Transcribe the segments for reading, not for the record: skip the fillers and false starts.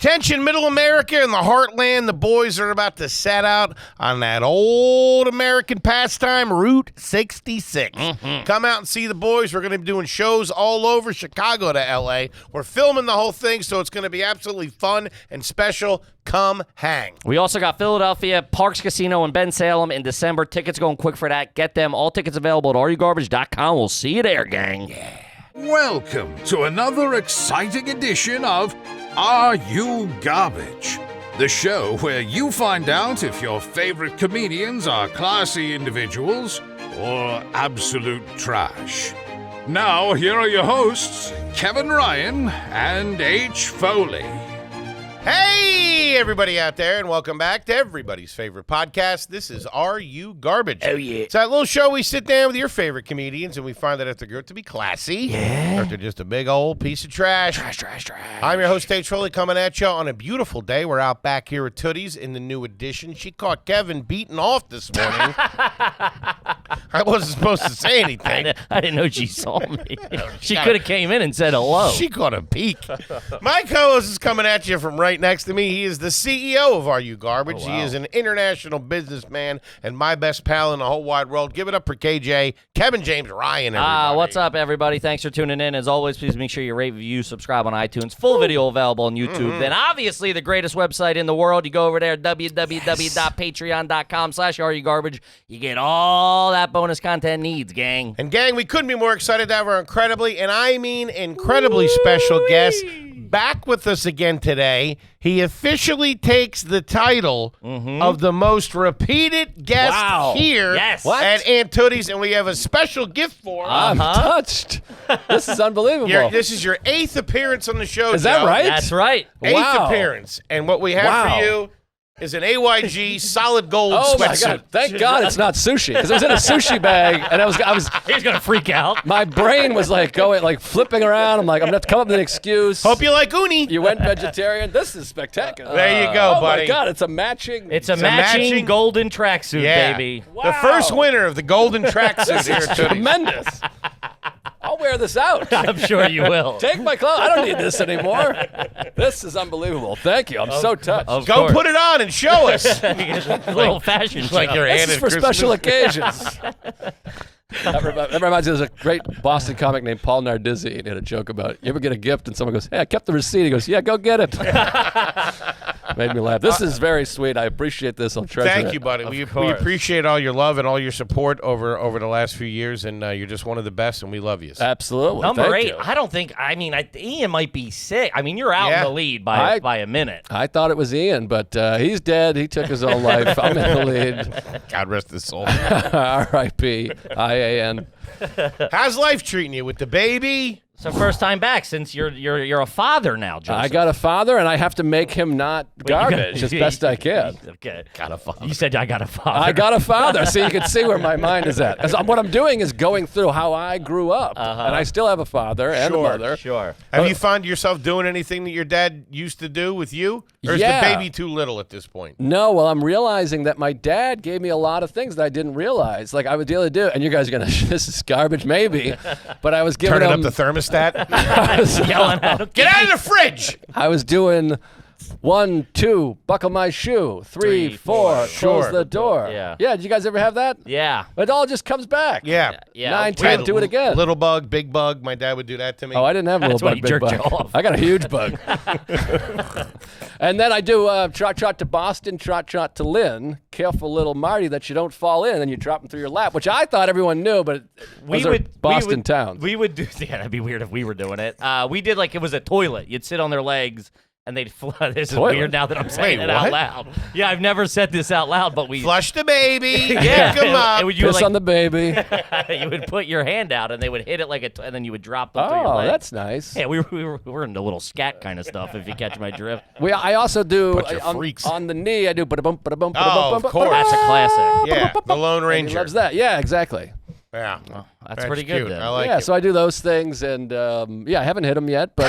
Attention, Middle America and the Heartland. The boys are about to set out on that old American pastime, Route 66. Come out and see the boys. We're going to be doing shows all over Chicago to L.A. We're filming the whole thing, so it's going to be absolutely fun and special. Come hang. We also got Philadelphia, Parks Casino, and Ben Salem in December. Tickets going quick for that. Get them. All tickets available at arugarbage.com. We'll see you there, gang. Yeah. Welcome to another exciting edition of Are You Garbage? The show where you find out if your favorite comedians are classy individuals or absolute trash. Now, here are your hosts, Kevin Ryan and H. Foley. Hey, everybody out there, and welcome back to everybody's favorite podcast. This is Are You Garbage? Oh, yeah. It's that little show we sit down with your favorite comedians, and we find out if they're good to be classy, or if they're just a big old piece of trash. Trash. I'm your host, H. Foley, coming at you on a beautiful day. We're out back here at Tootie's in the new edition. She caught Kevin beating off this morning. I wasn't supposed to say anything. I didn't know she saw me. She could have came in and said hello. She caught a peek. My co-host is coming at you from right next to me. He is the CEO of Are You Garbage? Oh, wow. He is an international businessman and my best pal in the whole wide world. Give it up for KJ, Kevin James Ryan, everybody. What's up, everybody? Thanks for tuning in. As always, please make sure you rate, review, subscribe on iTunes. Full video available on YouTube. Then, obviously, the greatest website in the world. You go over there, www.patreon.com/arugarbage. You get all that bonus content needs, gang. And gang, we couldn't be more excited to have our incredibly, and I mean incredibly special guest back with us again today. He officially takes the title of the most repeated guest here at Aunt Tootie's, and we have a special gift for him. I'm touched. This is unbelievable. This is your 8th appearance on the show, Is that Joe. right? That's right. 8th appearance. And what we have for you is an AYG solid gold Oh my sweatsuit. God! Thank God it's not sushi, because it was in a sushi bag, and I was He's going to freak out. my brain was like flipping around. I'm like, I'm gonna have to come up with an excuse. Hope you like uni. You went vegetarian. This is spectacular. There you go, Oh buddy. my God! It's a matching. It's a matching golden tracksuit, baby. The first winner of the golden tracksuit here at Tootie's. tremendous. I'll wear this out. I'm sure you will. Take my clothes. I don't need this anymore. This is unbelievable. Thank you. I'm so touched. Go put it on and show us. A little fashion show. Like your This aunt is at for Christmas. special occasions. That reminds me, there's a great Boston comic named Paulnardy, and he had a joke about, you ever get a gift and someone goes, hey, I kept the receipt. He goes, yeah, go get it. Made me laugh. This is very sweet. I appreciate this. I'll treasure it. Thank you, buddy. We appreciate all your love and all your support over the last few years, and you're just one of the best, and we love you. Absolutely. Number Thank 8, you. I don't think, Ian might be sick. I mean, you're out in the lead by a minute. I thought it was Ian, but he's dead. He took his own life. I'm in the lead. God rest his soul. R.I.P. I-A-N. How's life treating you with the baby? It's the first time back since you're a father now, Joseph. I got a father, and I have to make him not garbage as best I can. Okay. Got a father. You said I got a father. I got a father, so you can see where my mind is at. What I'm doing is going through how I grew up, and I still have a father and a mother. Sure. Have you found yourself doing anything that your dad used to do with you? Or is the baby too little at this point? No, well, I'm realizing that my dad gave me a lot of things that I didn't realize. Like, I would deal to do, and you guys are going to, this is garbage, maybe, but I was giving Turning him. up the thermostat? Yelling at him. Get out of the fridge! I was doing 1, 2, buckle my shoe. 3, 4, close the door. Yeah. Did you guys ever have that? Yeah. It all just comes back. Yeah. 9, 10, do it again. Little bug, big bug. My dad would do that to me. Oh, I didn't have a That's little when bug, he big jerked bug. you off. I got a huge bug. And then I do trot to Boston, trot to Lynn. Careful little Marty that you don't fall in, and then you drop him through your lap, which I thought everyone knew, but those are Boston towns. We would do. Yeah, that'd be weird if we were doing it. We did like it was a toilet. You'd sit on their legs. And they'd flush. This is weird now that I'm saying it out loud. Yeah, I've never said this out loud, but we Flush the baby. yeah, Pick him up. Piss on the baby. You would put your hand out, and they would hit it like and then you would drop them through your leg. That's nice. Yeah, we were into little scat kind of stuff. If you catch my drift. I also do Bunch of freaks. on the knee. I do ba-da-bum, ba-da-bum, Oh, ba-da-bum, of ba-da-bum, course. That's a classic. Yeah, the Lone And he Ranger. loves that. Yeah, exactly. Yeah. That's pretty good, cute. then. I like Yeah, it. so I do those things, and I haven't hit him yet, but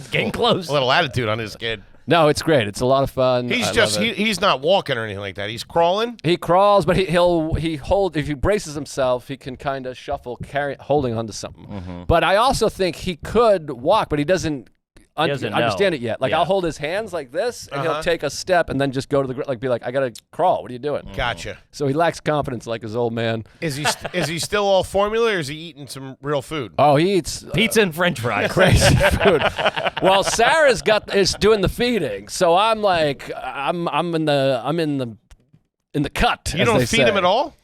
Getting close. A little attitude on this kid. no, it's great. It's a lot of fun. He's I just love it. he's not walking or anything like that. He's crawling. He crawls, but he holds. If he braces himself, he can kind of shuffle, holding onto something. But I also think he could walk, but he doesn't understand it yet. Like I'll hold his hands like this, and he'll take a step and then just go to the be like, I gotta crawl. What are you doing? Gotcha. So he lacks confidence, like his old man. Is he still all formula, or is he eating some real food? Oh, he eats pizza and French fries. Crazy food. Well, Sarah's is doing the feeding, so I'm like, I'm in the cut. You don't feed him at all?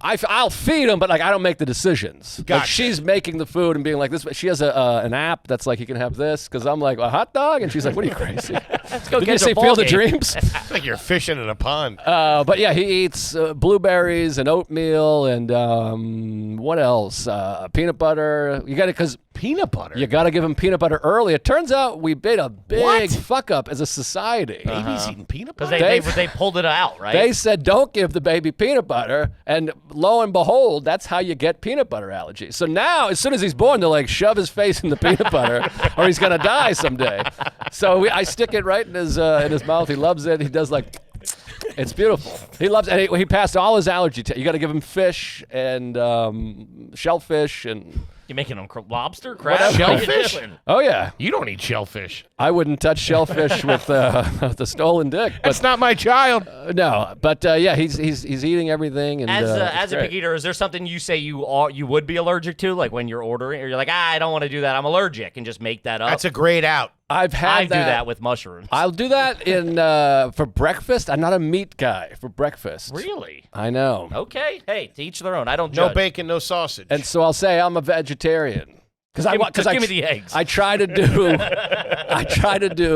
I'll feed him, but like I don't make the decisions. Gotcha. Like she's making the food and being like this. She has an app that's like you can have this because I'm like a hot dog, and she's like, "What are you crazy? Let's go Did get you say a ball Field of game." Dreams? It's like you're fishing in a pond. But yeah, he eats blueberries and oatmeal and what else? Peanut butter. You got it because Peanut butter? you got to give him peanut butter early. It turns out we made a big fuck up as a society. Baby's eating peanut butter? Because they pulled it out, right? They said don't give the baby peanut butter, and lo and behold, that's how you get peanut butter allergies. So now, as soon as he's born, they're like, shove his face in the peanut butter, or he's gonna die someday. So I stick it right in his mouth. He loves it. He does like, it's beautiful. He loves it. And he passed all his allergy tests. You got to give him fish and shellfish and. You making them lobster, crab, shellfish? Oh yeah, You don't eat shellfish. I wouldn't touch shellfish with the stolen dick. But That's not my child. no, but yeah, he's eating everything. And As a great. pig eater, is there something you say you would be allergic to, like when you're ordering, or you're like, I don't want to do that, I'm allergic, and just make that up? That's a great out. I do that with mushrooms. I'll do that for breakfast. I'm not a meat guy for breakfast. Really? I know. Okay. Hey, to each their own. I don't No judge. bacon, no sausage. And so I'll say I'm a vegetarian. Because give me the eggs. I try to do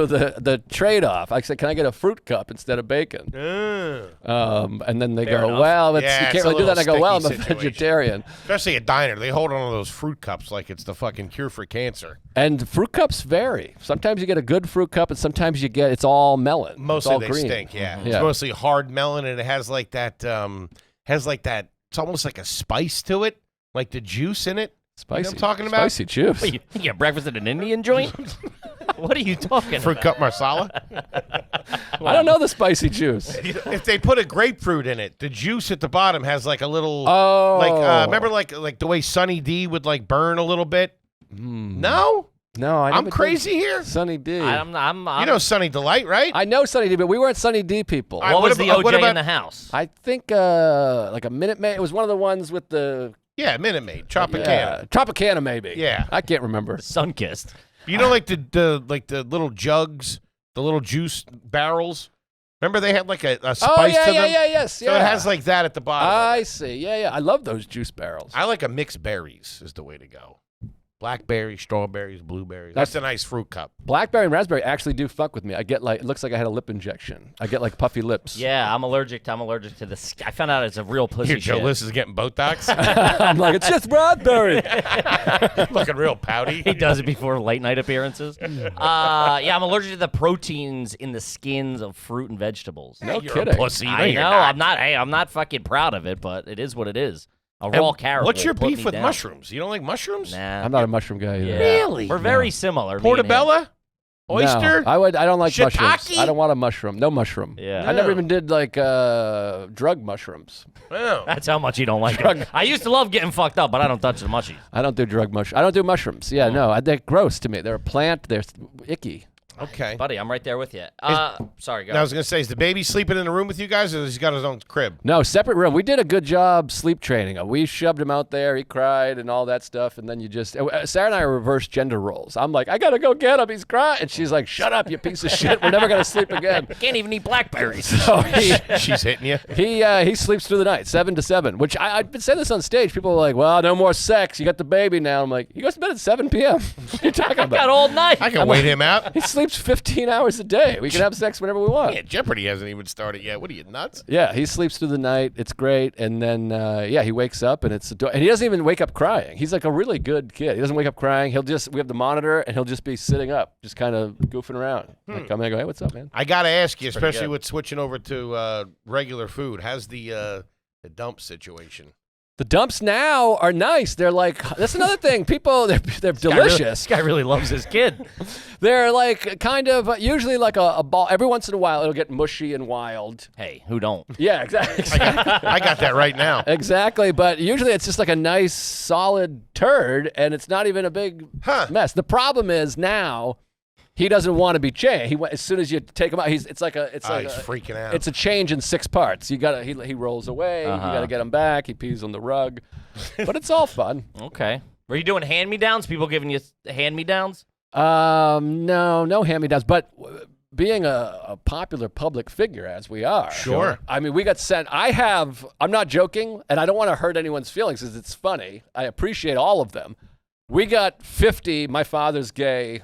the trade-off. I said, can I get a fruit cup instead of bacon? And then they Fair go, enough. well, Yeah, you it's can't a really do that. And I little go, well, I'm a sticky situation. vegetarian. Especially a diner. They hold on to those fruit cups like it's the fucking cure for cancer. And fruit cups vary. Sometimes you get a good fruit cup, and sometimes it's all melon. It's Mostly all they green. stink, yeah. It's Yeah. mostly hard melon, and it has like that, it's almost like a spice to it, like the juice in it. Spicy. You know what I'm talking about? Spicy juice. What, you get breakfast at an Indian joint? What are you talking Fruit about? cup marsala. I don't know the spicy juice. If they put a grapefruit in it, the juice at the bottom has like a little, Oh. remember like the way Sunny D would like burn a little bit? No? No, I I'm never crazy did. here? Sunny D. I'm You know Sunny Delight, right? I know Sunny D, but we weren't Sunny D people. I- What what was the about- what OJ about- in the house? I think like a Minute Maid. It was one of the ones with the Yeah, Minute Maid, Tropicana. Tropicana maybe. Yeah. I can't remember. Sunkissed. You know, like the little jugs, the little juice barrels. Remember they had like a spice Oh yeah, to yeah, them. yeah, yes, So yeah. it has like that at the bottom. I see. Yeah, yeah. I love those juice barrels. I like a mixed berries is the way to go. Blackberries, strawberries, blueberries. That's a nice fruit cup. Blackberry and raspberry actually do fuck with me. I get like, it looks like I had a lip injection. I get like puffy lips. Yeah, I'm allergic to this. I found out it's a real pussy Here, Joe shit. List is getting Botox. I'm like, it's just raspberry. Looking real pouty. He does it before late night appearances. Yeah, I'm allergic to the proteins in the skins of fruit and vegetables. No You're kidding. a pussy. No, I you're know. not. I'm not. Hey, I'm not fucking proud of it, but it is what it is. A And raw carrot. What's will your put beef me with down. mushrooms? You don't like mushrooms? Nah. I'm not a mushroom guy either. Yeah. Really? We're very similar. me and him. Portobello? Oyster? No, I don't like Shiitake? mushrooms. I don't want a mushroom. No mushroom. Yeah. I never No. even did like drug mushrooms. Oh. That's how much you don't like it. I used to love getting fucked up, but I don't touch the mushies. I don't do I don't do mushrooms. Yeah, no, they're gross to me. They're a plant. They're icky. Okay. Buddy, I'm right there with you. Sorry, go. Now, I was going to say, is the baby sleeping in the room with you guys, or has he got his own crib? No, separate room. We did a good job sleep training him. We shoved him out there. He cried and all that stuff. And then you just, Sarah and I reversed gender roles. I'm like, I got to go get him. He's crying. And she's like, shut up, you piece of shit. We're never going to sleep again. Can't even eat blackberries. So She's hitting you. he sleeps through the night, 7 to 7, which I've been saying this on stage. People are like, well, no more sex. You got the baby now. I'm like, he goes to bed at 7 p.m. What are you talking Got about? all night. I can wait him out. He sleeps 15 hours a day. We can have sex whenever we want. Yeah, Jeopardy hasn't even started yet. What are you, nuts? Yeah, he sleeps through the night. It's great. And then, he wakes up and and he doesn't even wake up crying. He's like a really good kid. He doesn't wake up crying. We have the monitor and he'll just be sitting up, just kind of goofing around. Like, come in and go, hey, what's up, man? I got to ask you, especially good. with switching over to regular food, how's the dump situation? The dumps now are nice. They're like, that's another thing. People, they're delicious. This guy really loves his kid. They're like kind of usually like a ball. Every once in a while, it'll get mushy and wild. Hey, who don't? Yeah, exactly. I got that right now. Exactly, but usually it's just like a nice solid turd, and it's not even a big Huh. mess. The problem is now he doesn't want to be changed. As soon as you take him out, it's like he's freaking out. It's a change in 6 parts. He rolls away. You got to get him back. He pees on the rug, but it's all fun. Okay. Were you doing hand-me-downs? People giving you hand-me-downs? No hand-me-downs. But being a popular public figure, as we are. Sure. I mean, we got sent. I'm not joking, and I don't want to hurt anyone's feelings because it's funny. I appreciate all of them. We got 50 My Father's Gay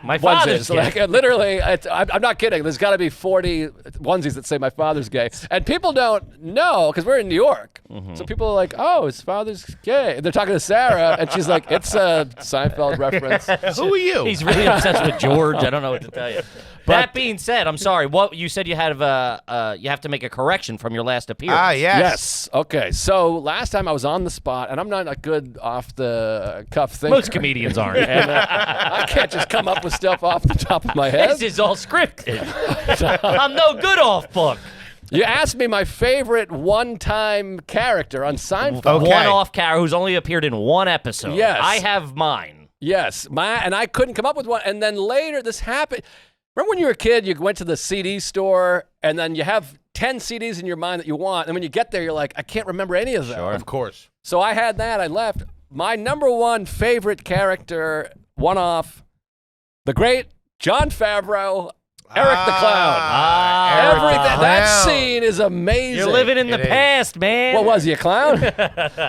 My Father's Gay. Like, literally, I'm not kidding. There's got to be 40 onesies that say My Father's Gay. And people don't know because we're in New York. So people are like, oh, his father's gay. And they're talking to Sarah, and she's like, it's a Seinfeld reference. Who are you? He's really obsessed with George. I don't know what to tell you. That being said, I'm sorry. What you said you have to make a correction from your last appearance. Yes. Okay. So last time I was on the spot, and I'm not a good off the cuff thinker. Most comedians aren't. And, I can't just come up with stuff off the top of my head. This is all scripted. I'm no good off book. You asked me my favorite one-time character on Seinfeld. Okay. One-off character who's only appeared in one episode. Yes. I have mine. Yes. And I couldn't come up with one. And then later this happened. Remember when you were a kid, you went to the CD store, and then you have 10 CDs in your mind that you want, and when you get there, you're like, I can't remember any of them. Sure. Of course. So I had that. I left. My number one favorite character, one-off, the great Jon Favreau, Eric the Clown. Eric the Everything. That Clown. scene is amazing. You're living in the past, man. What was he, a clown?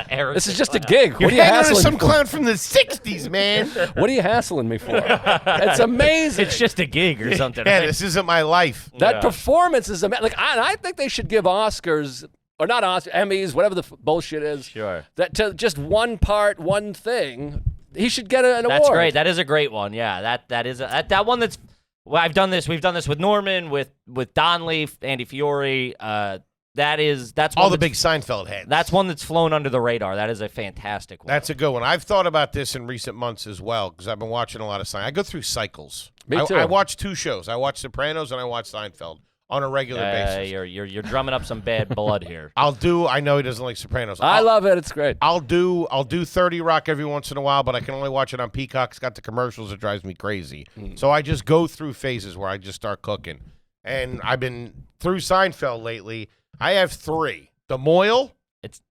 Eric This the is just a Clown. gig. You're What are you hanging on to hassling some me for? clown from the 60s, man. What are you hassling me for? It's amazing. It's just a gig or something. Yeah, this isn't my life. That performance is amazing. Like, I think they should give Oscars, or not Oscars, Emmys, whatever the bullshit is. Sure. That to just one part, one thing. He should get an award. That's great. That is a great one. Yeah, that is that one that's. Well, I've done this. We've done this with Norman, with Donnelly, Andy Fiore. That's one All the big Seinfeld heads. That's one that's flown under the radar. That is a fantastic one. That's a good one. I've thought about this in recent months as well because I've been watching a lot of Seinfeld. I go through cycles. Me too. I watch 2 shows. I watch Sopranos and I watch Seinfeld on a regular basis. You're drumming up some bad blood here. I know he doesn't like Sopranos. I love it. It's great. I'll do 30 Rock every once in a while, but I can only watch it on Peacock. It's got the commercials. It drives me crazy. So I just go through phases where I just start cooking. And I've been through Seinfeld lately. I have 3. The Moil. It's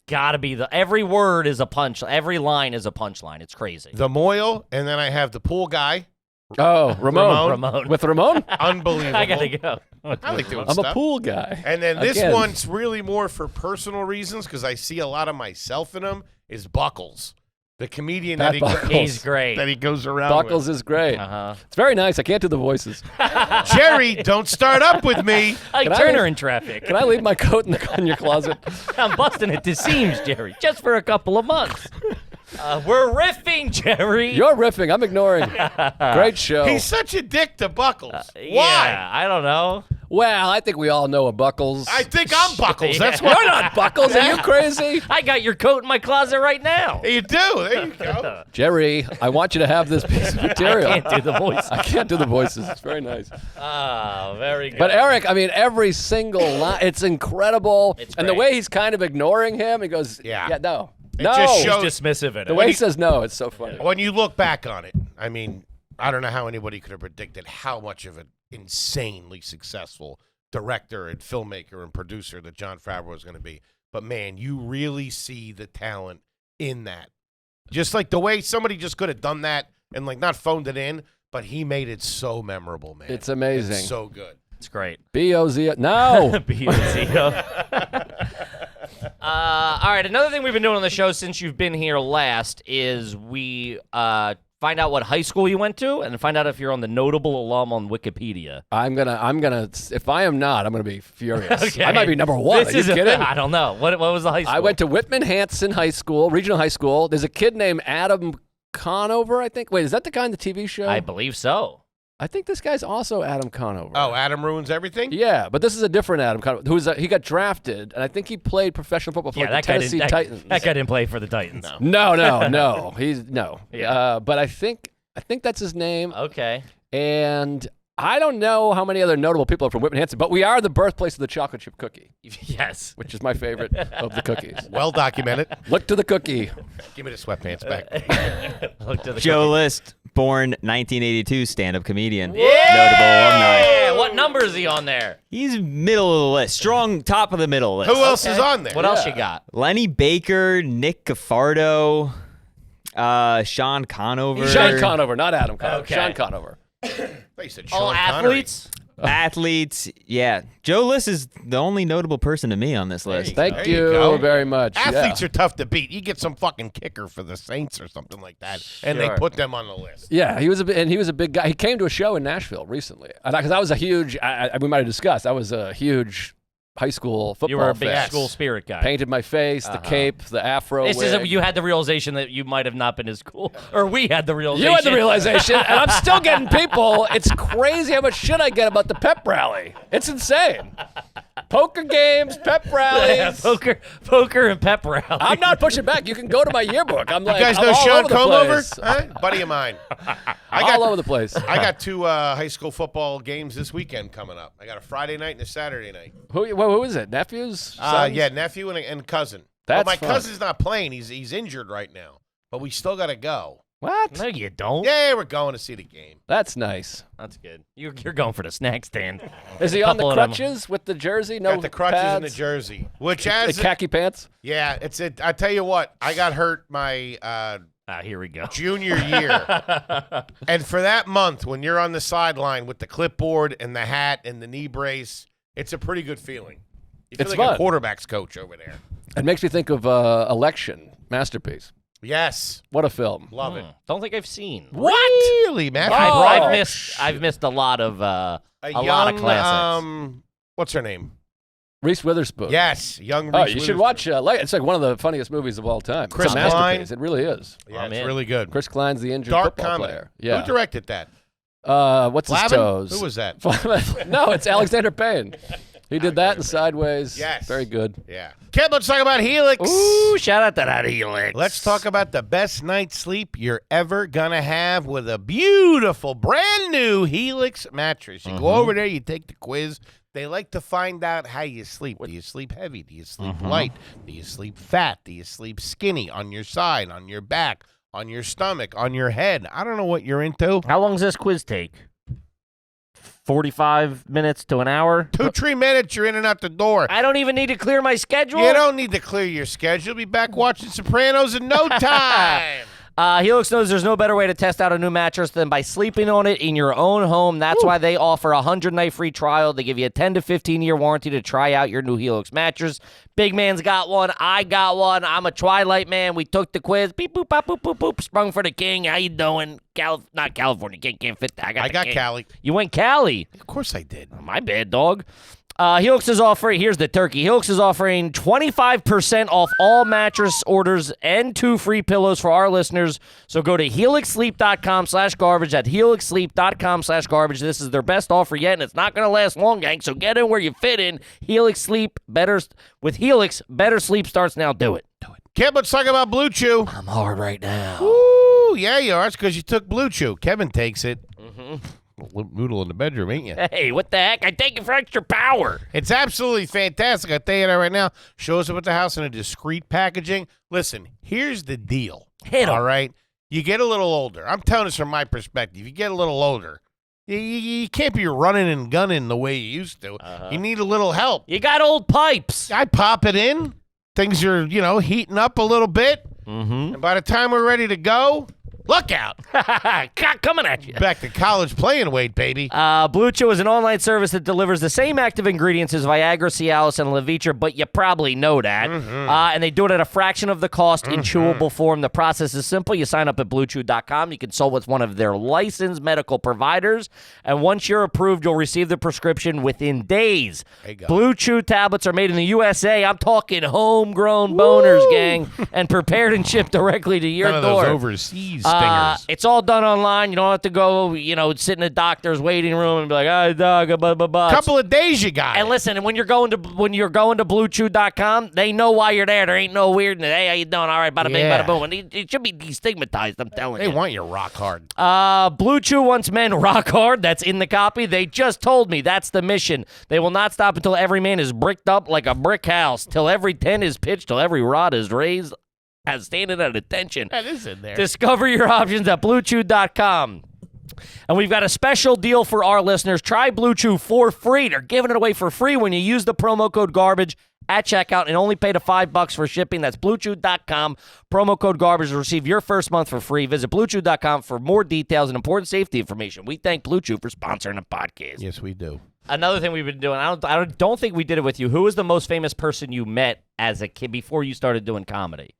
got to be every word is a punch. Every line is a punchline. It's crazy. The Moil, and then I have the pool guy. Oh, Ramon. With Ramon? Unbelievable. I gotta go. I like doing I'm stuff. a pool guy. And then this Again. one's really more for personal reasons because I see a lot of myself in him. Is Buckles, the comedian Pat that Buckles. He's great. that he goes around Buckles is great. It's very nice. I can't do the voices. with. Jerry, don't start up with me. Like Can I Turner leave- in traffic. Can I leave my coat in your closet? I'm busting at the seams, Jerry, just for a couple of months. We're riffing, Jerry. You're riffing. I'm ignoring. Great show. He's such a dick to Buckles. Why? Yeah, I don't know. Well, I think we all know a Buckles. I think I'm Buckles. That's why. You're not Buckles. Are you crazy? I got your coat in my closet right now. You do. There you go. Jerry, I want you to have this piece of material. I can't do the voice. I can't do the voices. It's very nice. Oh, very good. But Eric, I mean, every single line, it's incredible. It's and the great. way he's kind of ignoring him, he goes, Yeah. no. It No. just He's shows- dismissive in The it. way he says no, it's so funny. When you look back on it, I mean, I don't know how anybody could have predicted how much of an insanely successful director and filmmaker and producer that Jon Favreau was going to be. But man, you really see the talent in that. Just like the way somebody just could have done that and like not phoned it in, but he made it so memorable, man. It's amazing. It's so good. It's great. B-O-Z. No. All right, another thing we've been doing on the show since you've been here last is we find out what high school you went to and find out if you're on the notable alum on Wikipedia. I'm gonna. If I am not, I'm gonna be furious. Okay. I might be number one. This Are you is kidding? I don't know. What was the high school? I went to Whitman-Hanson High School, regional high school. There's a kid named Adam Conover, I think. Wait, is that the guy in the TV show? I believe so. I think this guy's also Adam Conover. Oh, Adam ruins everything? Yeah, but this is a different Adam Conover. He got drafted, and I think he played professional football for Yeah, like, that the guy Tennessee didn't. Titans. That guy didn't play for the Titans. No. He's no. Yeah. But I think that's his name. Okay. And I don't know how many other notable people are from Whitman-Hanson, but we are the birthplace of the chocolate chip cookie, Yes. which is my favorite of the cookies. Well documented. Look to the cookie. Give me the sweatpants back. Look to the Joe List. born 1982 stand-up comedian. Yeah! Notable alumni. What number is he on there? He's middle of the list. Strong top of the middle list. Who else is on there? What else you got? Lenny Baker, Nick Caffardo, Sean Conover. Sean Conover, not Adam Conover. Okay. Sean Conover. They said All Sean Connery. athletes? Athletes, yeah. Joe List is the only notable person to me on this list. Thank There you you go. very much. Athletes yeah. are tough to beat. You get some fucking kicker for the Saints or something like that, and they Sure. put them on the list. Yeah, he was a big guy. He came to a show in Nashville recently, because I was a huge. We might have discussed. I was a huge high school football You were a big fan. school spirit guy. Painted my face, the cape, the afro. This is wig. you had the realization that you might have not been as cool, or we had the realization. You had the realization, and I'm still getting people. It's crazy how much shit I get about the pep rally. It's insane. Poker games, pep rallies. poker and pep rally. I'm not pushing back. You can go to my yearbook. I'm You like, guys I'm know all Sean over the Conover? place. Huh? Buddy of mine. All over the place. I got two high school football games this weekend coming up. I got a Friday night and a Saturday night. Who is it? Nephews? Sons? Yeah, nephew and cousin. That's my fun. cousin's not playing. He's injured right now, but we still got to go. What? No, you don't. Yeah, we're going to see the game. That's nice. That's good. You're going for the snack stand. Is he on the Couple of them. crutches with the jersey? No Got the crutches and the pads? jersey, which The as khaki pants? yeah, it's it. I tell you what, I got hurt my Here we go. junior year, and for that month when you're on the sideline with the clipboard and the hat and the knee brace, it's a pretty good feeling. You feel It's like fun. a quarterback's coach over there. It makes me think of Election, masterpiece. Yes, What a film. love it. Don't think I've seen. Really, man? I've missed a lot of lot of classics. What's her name? Reese Witherspoon. Yes, young. Reese Oh, you should Witherspoon. watch. It's like one of the funniest movies of all time. Chris it's a masterpiece. Klein. It really is. Yeah, I'm it's in. really good. Chris Klein's the injured Dark football comedy. player. Yeah. Who directed that? What's his Lavin? toes? Who was that? No, it's Alexander Payne. He did that in Sideways. Yes. Very good. Yeah. Kid, let's talk about Helix. Ooh, shout out to that Helix. Let's talk about the best night's sleep you're ever going to have with a beautiful, brand new Helix mattress. You go over there, you take the quiz. They like to find out how you sleep. Do you sleep heavy? Do you sleep light? Do you sleep fat? Do you sleep skinny on your side, on your back, on your stomach, on your head? I don't know what you're into. How long does this quiz take? 45 minutes to an hour? 2-3 minutes, you're in and out the door. I don't even need to clear my schedule. You don't need to clear your schedule. You'll be back watching Sopranos in no time. Helix knows there's no better way to test out a new mattress than by sleeping on it in your own home. That's why they offer a 100-night free trial. They give you a 10 to 15-year warranty to try out your new Helix mattress. Big man's got one. I got one. I'm a Twilight man. We took the quiz. Beep, boop, bop, boop, boop, boop. Sprung for the king. How you doing? Not California. Can't fit that. I got the king. Cali. You went Cali. Of course I did. My bad, dog. Helix is offering, here's the turkey. Helix is offering 25% off all mattress orders and 2 free pillows for our listeners. So go to helixsleep.com/garbage. At helixsleep.com/garbage. This is their best offer yet, and it's not going to last long, gang. So get in where you fit in. Helix Sleep, with Helix, better sleep starts now. Do it. Kid, let's talk about Blue Chew. I'm hard right now. Ooh, yeah, you are. It's because you took Blue Chew. Kevin takes it. Noodle in the bedroom, ain't you? Hey, what the heck? I take it for extra power. It's absolutely fantastic. I tell you that right now. Shows up at the house in a discreet packaging. Listen, here's the deal. Hit 'em. All right? You get a little older. I'm telling this from my perspective. You get a little older. You can't be running and gunning the way you used to. You need a little help. You got old pipes. I pop it in. Things are, heating up a little bit. Mm-hmm. And by the time we're ready to go, look out. Coming at you. Back to college playing weight, baby. Blue Chew is an online service that delivers the same active ingredients as Viagra, Cialis, and Levitra, but you probably know that. And they do it at a fraction of the cost in chewable form. The process is simple. You sign up at BlueChew.com. You consult with one of their licensed medical providers. And once you're approved, you'll receive the prescription within days. There you go. Blue Chew tablets are made in the USA. I'm talking homegrown boners, gang, and prepared and shipped directly to your None of door. those overseas stingers. It's all done online. You don't have to go, sit in a doctor's waiting room and be like, "Hey, dog, blah blah blah." Couple of days you got And it. listen, and when you're going to BlueChew.com, they know why you're there. There ain't no weirdness. Hey, how you doing? All right, bada bing, Yeah. bada boom. And it should be destigmatized. I'm telling They you. want you rock hard. Blue Chew wants men rock hard. That's in the copy. They just told me that's the mission. They will not stop until every man is bricked up like a brick house, till every tent is pitched, till every rod is raised standing at attention. That is in there. Discover your options at BlueChew.com. And we've got a special deal for our listeners. Try Blue Chew for free. They're giving it away for free when you use the promo code GARBAGE at checkout and only pay the $5 for shipping. That's BlueChew.com. Promo code GARBAGE to receive your first month for free. Visit BlueChew.com for more details and important safety information. We thank Blue Chew for sponsoring the podcast. Yes, we do. Another thing we've been doing, I don't think we did it with you. Who was the most famous person you met as a kid before you started doing comedy?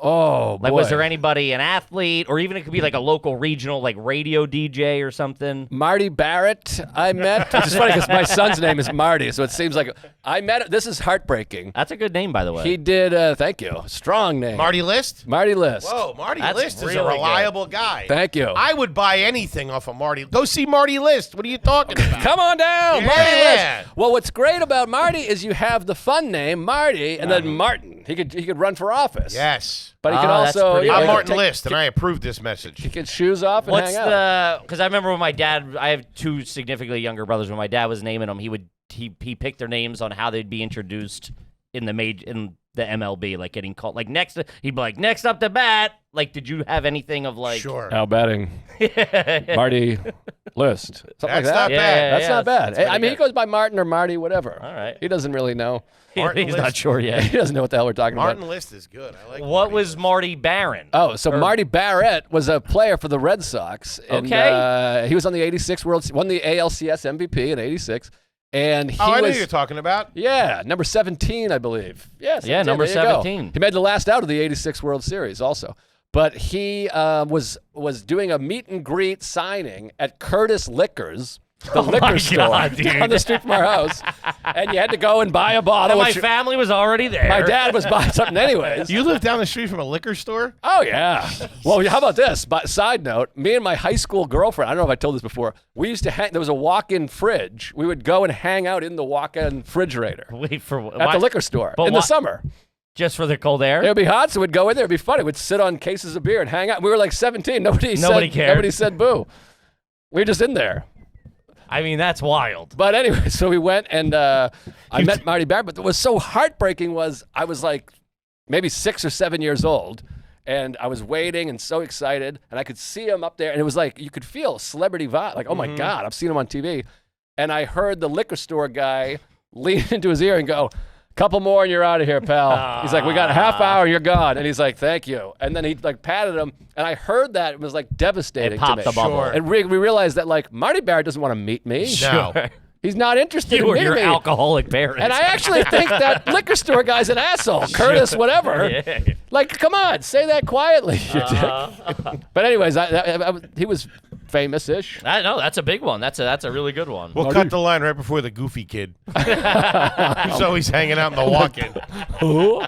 Oh, boy. Like, was there anybody, an athlete, or even it could be like a local regional, like radio DJ or something? Marty Barrett I met, which is funny because my son's name is Marty, so it seems like I met. This is heartbreaking. That's a good name, by the way. He did, thank you, strong name. Marty List? Marty List. Whoa, Marty That's List is really a reliable guy. Thank you. I would buy anything off of Marty. Go see Marty List. What are you talking about? Come on down, Yeah. Marty List. Well, what's great about Marty is you have the fun name, Marty, and then Martin. He could run for office. Yes. But he could that's also. pretty I'm good. Martin List, and I approve this message. He could shoes off and What's hang out. because I remember when my dad, I have two significantly younger brothers. When my dad was naming them, he picked their names on how they'd be introduced in the MLB, like getting called. Like he'd be like, next up to bat. Like, did you have anything of like? Sure. Now batting, Marty List. Something like That's that. not Yeah, bad. That's not bad. pretty I mean, he good. goes by Martin or Marty, whatever. All right. He doesn't really know. Martin He's List. not sure yet. He doesn't know what the hell we're talking Martin about. List is good. I like What Marty was List. Marty Barron? Oh, so Marty Barrett was a player for the Red Sox. And, Okay. he was on the '86 won the ALCS MVP in '86, and he Oh, I know was. who you're talking about. Yeah, number 17, I believe. Yes. Yeah, number there you go. 17. He made the last out of the '86 World Series also. But he was doing a meet and greet signing at Curtis Liquors, the liquor store God, dude. down the street from our house, and you had to go and buy a bottle. My which family was already there. my dad was buying something anyways. You live down the street from a liquor store? Oh, yeah. Well, how about this? Side note, me and my high school girlfriend, I don't know if I told this before, we used to there was a walk-in fridge. We would go and hang out in the walk-in refrigerator Wait for at why- the liquor store But in the why- summer. just for the cold air. It would be hot, so we'd go in there. It'd be fun. We'd sit on cases of beer and hang out. We were like 17. Nobody cared. Nobody said boo. We were just in there. I mean, that's wild. But anyway, so we went and I met Marty Barrett. But what was so heartbreaking was I was like maybe 6 or 7 years old. And I was waiting and so excited. And I could see him up there. And it was like you could feel celebrity vibe. Like, oh, my God, I've seen him on TV. And I heard the liquor store guy lean into his ear and go, couple more and you're out of here, pal. He's like, we got a half hour and you're gone. And he's like, thank you. And then he like patted him. And I heard that. It was like devastating It popped to me. the bubble. Sure. And we realized that like Marty Barrett doesn't want to meet me. No. He's not interested You in or meeting your me. alcoholic parents. And I actually think that liquor store guy's an asshole. Curtis, whatever. Yeah. Like, come on, say that quietly, you Uh-huh. dick. But anyways, he was famous-ish. I know that's a big one. That's a really good one. We'll cut the line right before the goofy kid. He's always hanging out in the walk-in. Who?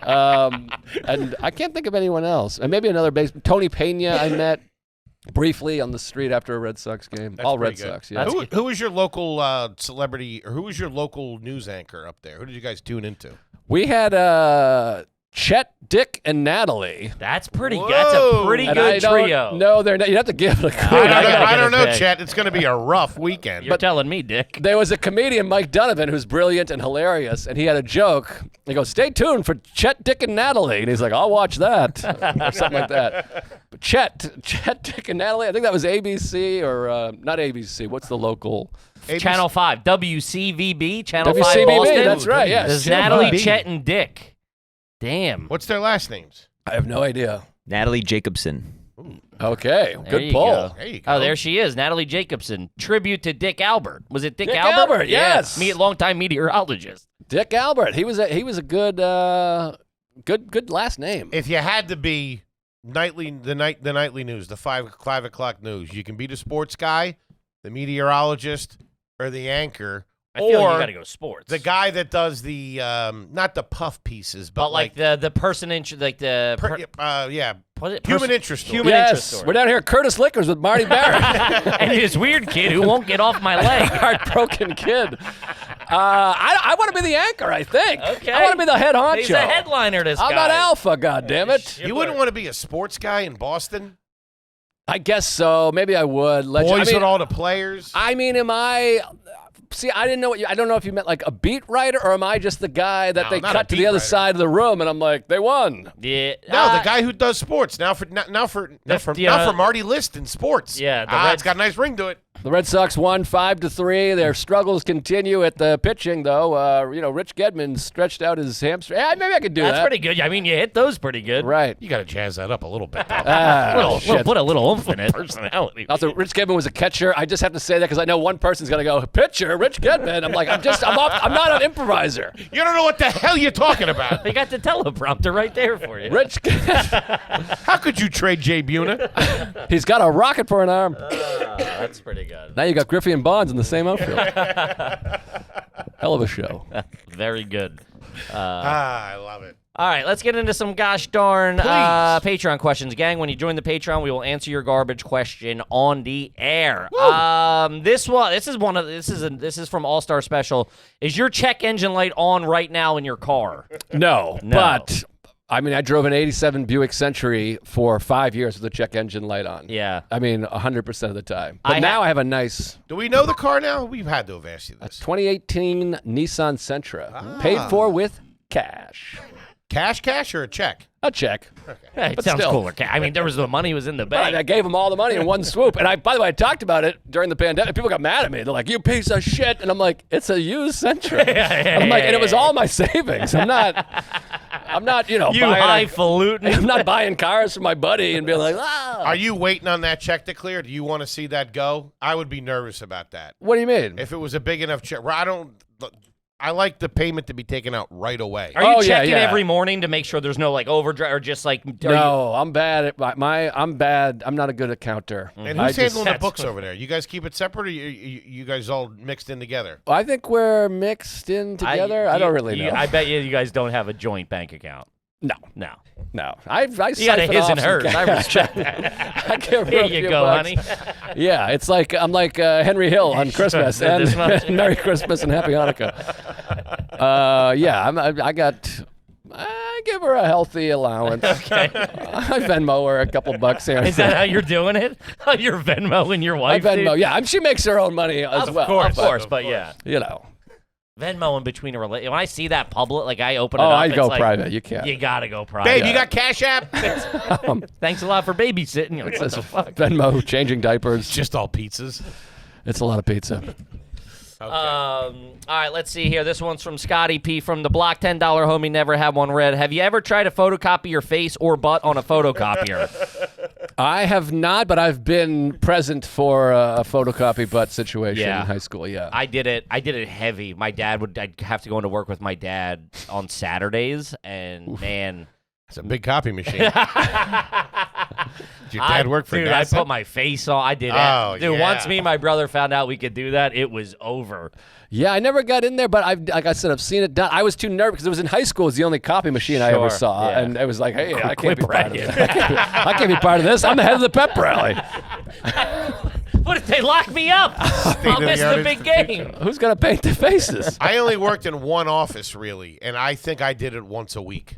And I can't think of anyone else. And maybe another base. Tony Pena I met briefly on the street after a Red Sox game. That's All pretty Red good. Sox, yeah. Who was your local celebrity, or who was your local news anchor up there? Who did you guys tune into? We had Chet, Dick, and Natalie. That's pretty. Whoa. That's a pretty And good trio. No, they're not. You have to give it a clue. I gotta I get don't a know, pick. Chet. It's going to be a rough weekend. You're telling me, Dick. There was a comedian, Mike Donovan, who's brilliant and hilarious, and he had a joke. He goes, stay tuned for Chet, Dick, and Natalie. And he's like, I'll watch that, or something like that. But Chet, Dick, and Natalie, I think that was ABC, or not ABC. What's the local? Channel 5, WCVB, Channel 5 WCVB, Boston. that's right, yes. There's Channel Natalie, 5. Chet, and Dick. Damn. What's their last names? I have no idea. Natalie Jacobson. Okay, There good you poll. go. There you go. Oh, there she is, Natalie Jacobson. Tribute to Dick Albert. Was it Dick Dick Albert? Albert, yes. Me, longtime meteorologist. Dick Albert, he was a good last name. If you had to be the nightly news, the 5 o'clock news, you can be the sports guy, the meteorologist, or the anchor. I feel like or you got to go sports. the guy that does the not the puff pieces, but, but like the person in like the what is it? human interest story. human interest Yes, story. we're down here at Curtis Liquors with Marty Barrett. and this weird kid who won't get off my leg. Heartbroken kid. I want to be the anchor, I think. Okay. I want to be the head honcho. He's a headliner. This I'm guy. not alpha, goddammit. You wouldn't want to be a sports guy in Boston? I guess so. Maybe I would. Boys I mean, with all the players? I mean, am I See, I didn't know I don't know if you meant like a beat writer, or am I just the guy that No, they not a cut to beat the other writer. side of the room, and I'm like, they won. Yeah. No, the guy who does sports now for Marty List in sports. Yeah, the it's got a nice ring to it. The Red Sox won 5-3. Their struggles continue at the pitching, though. Rich Gedman stretched out his hamstring. Yeah, maybe I could do that. That's pretty good. I mean, you hit those pretty good. Right. You got to jazz that up a little bit. Put a little oomph in it. Personality. Also, Rich Gedman was a catcher. I just have to say that because I know one person's gonna go pitcher, Rich Gedman. I'm like, I'm not an improviser. You don't know what the hell you're talking about. You got the teleprompter right there for you. Rich, How could you trade Jay Buna? he's got a rocket for an arm. That's pretty good. Now you got Griffey and Bonds in the same outfield. Hell of a show. Very good. I love it. All right, let's get into some gosh darn Patreon questions, gang. When you join the Patreon, we will answer your garbage question on the air. This is from All Star Special. Is your check engine light on right now in your car? No, No. but I mean, I drove an '87 Buick Century for 5 years with the check engine light on. Yeah. I mean, 100% of the time. But I now I have a nice Do we know the car now? We've had to have asked you this. 2018 Nissan Sentra, paid for with cash. Cash or a check? A check. It But sounds still. cooler. I mean, the money was in the But I bank. gave them all the money in one swoop. And by the way, I talked about it during the pandemic. People got mad at me. They're like, "You piece of shit!" And I'm like, "It's a used Sentra." I'm like, and it was all my savings. I'm not, You buying highfalutin. I'm not buying cars for my buddy and being like, "Ah." Are you waiting on that check to clear? Do you want to see that go? I would be nervous about that. What do you mean? If it was a big enough check. I like the payment to be taken out right away. Are you Oh, yeah, checking yeah. every morning to make sure there's no like overdrive or just like? No, I'm bad at I'm bad. I'm not a good accounter. And I who's just- handling the books over there? You guys keep it separate, or you guys all mixed in together? I think we're mixed in together. I don't really know. I bet you guys don't have a joint bank account. No. No. I You got a siphon his off and some hers. I cash. respect that. I give her Here a you few go, bucks. honey. Yeah, it's like I'm like Henry Hill on Christmas This and much. Merry Christmas and Happy Hanukkah. I give her a healthy allowance. Okay. I Venmo her a couple bucks here. Is that how you're doing it? You're Venmoing your I wife? Venmo? dude? Yeah, she makes her own money as well. Of course, but yeah. You know. Venmo in between a relationship. When I see that public, like I open it Oh, up. I it's go like, private. You can't. You gotta go private. Babe, you got Cash App? Thanks a lot for babysitting. You're like, what the fuck? Venmo, changing diapers. Just all pizzas. It's a lot of pizza. All right, let's see here. This one's from Scotty P from the block. $10 homie, never had one read. Have you ever tried to photocopy your face or butt on a photocopier? I have not, but I've been present for a photocopy butt situation Yeah. in high school. Yeah. I did it heavy. I'd have to go into work with my dad on Saturdays, and man. It's a big copy machine. Did your dad work for dude, NASA? I put my face on. I did it. Oh, Dude, yeah. once me and my brother found out we could do that, it was over. Yeah, I never got in there, but like I said, I've seen it done. I was too nervous because it was in high school. It was the only copy machine I ever Sure, saw, yeah. and it was like, hey, I can't Quit be part of bragging. this. I can't be part of this. I'm the head of the pep rally. What if they lock me up? I'll miss the State-of-the-art big institution. game. Who's gonna paint the faces? I only worked in one office, really, and I think I did it once a week.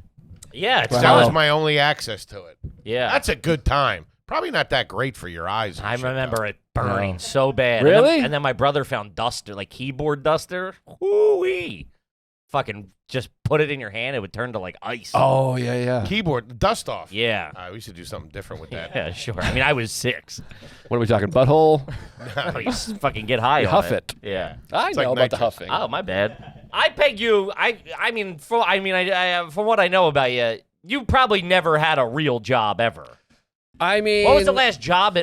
Yeah, it's That was fun. my only access to it. Yeah. That's a good time. Probably not that great for your eyes. and I shit, remember though. it burning so bad. Really? And then my brother found duster, like keyboard duster. Woo-wee. Fucking just put it in your hand, it would turn to like ice. Oh yeah. Keyboard, dust off. Yeah. We used to do something different with that. Yeah, sure. I mean, I was 6. What are we talking? Butthole? You just fucking get high You on huff it. it. Yeah. I know like about the nitrous. huffing. Oh, my bad. I peg you. From what I know about you, you probably never had a real job ever. I mean, What was the last job do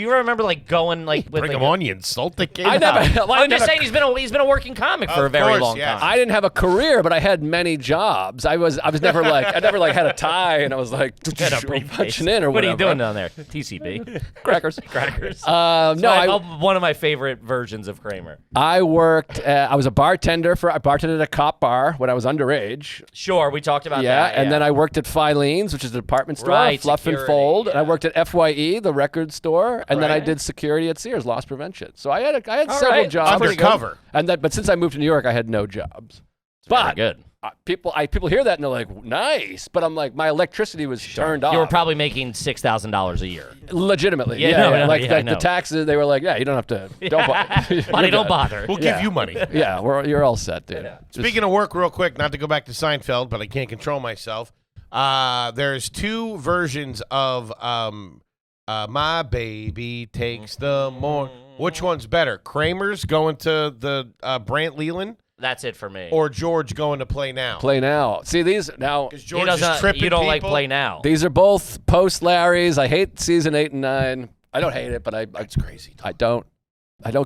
you remember going with Bring like them on, you insult the kid. I never. well, I I'm just never- saying he's been a working comic for a Of very course, long yes. time. I didn't have a career, but I had many jobs. I was never like I never like had a tie and I was like Had a briefcase. punching in or what are whatever. you doing down there? TCB. Crackers. Crackers. No, One of my favorite versions of Kramer. I worked. I was a bartender I bartended at a cop bar when I was underage. Sure, we talked about Yeah, that. and then I worked at Filene's, which is a department store, Right, Fluff and security, Fold. And I yeah. worked at FYE, the record store, and then I Right. did security at Sears, loss prevention. So I had All several right. jobs. Undercover. But since I moved to New York, I had no jobs. It's very But good. People hear that and they're like, nice. But I'm like, my electricity was turned off. You were probably making $6,000 a year. Legitimately. Yeah, no, like I know. the taxes, they were like, yeah, you don't have to. Don't bother. Money don't bother. We'll give you money. Yeah, you're all set, dude. Speaking of work, real quick, not to go back to Seinfeld, but I can't control myself. There's 2 versions of My Baby Takes the Morning. Which one's better? Kramer's going to the Brant Leland, That's it for me. or George going to Play Now? Play Now. See, these now. Because He George is doesn't, tripping you don't like people. Play Now. These are both post Larry's. I hate season 8 and 9. I don't hate it, but That's crazy. I don't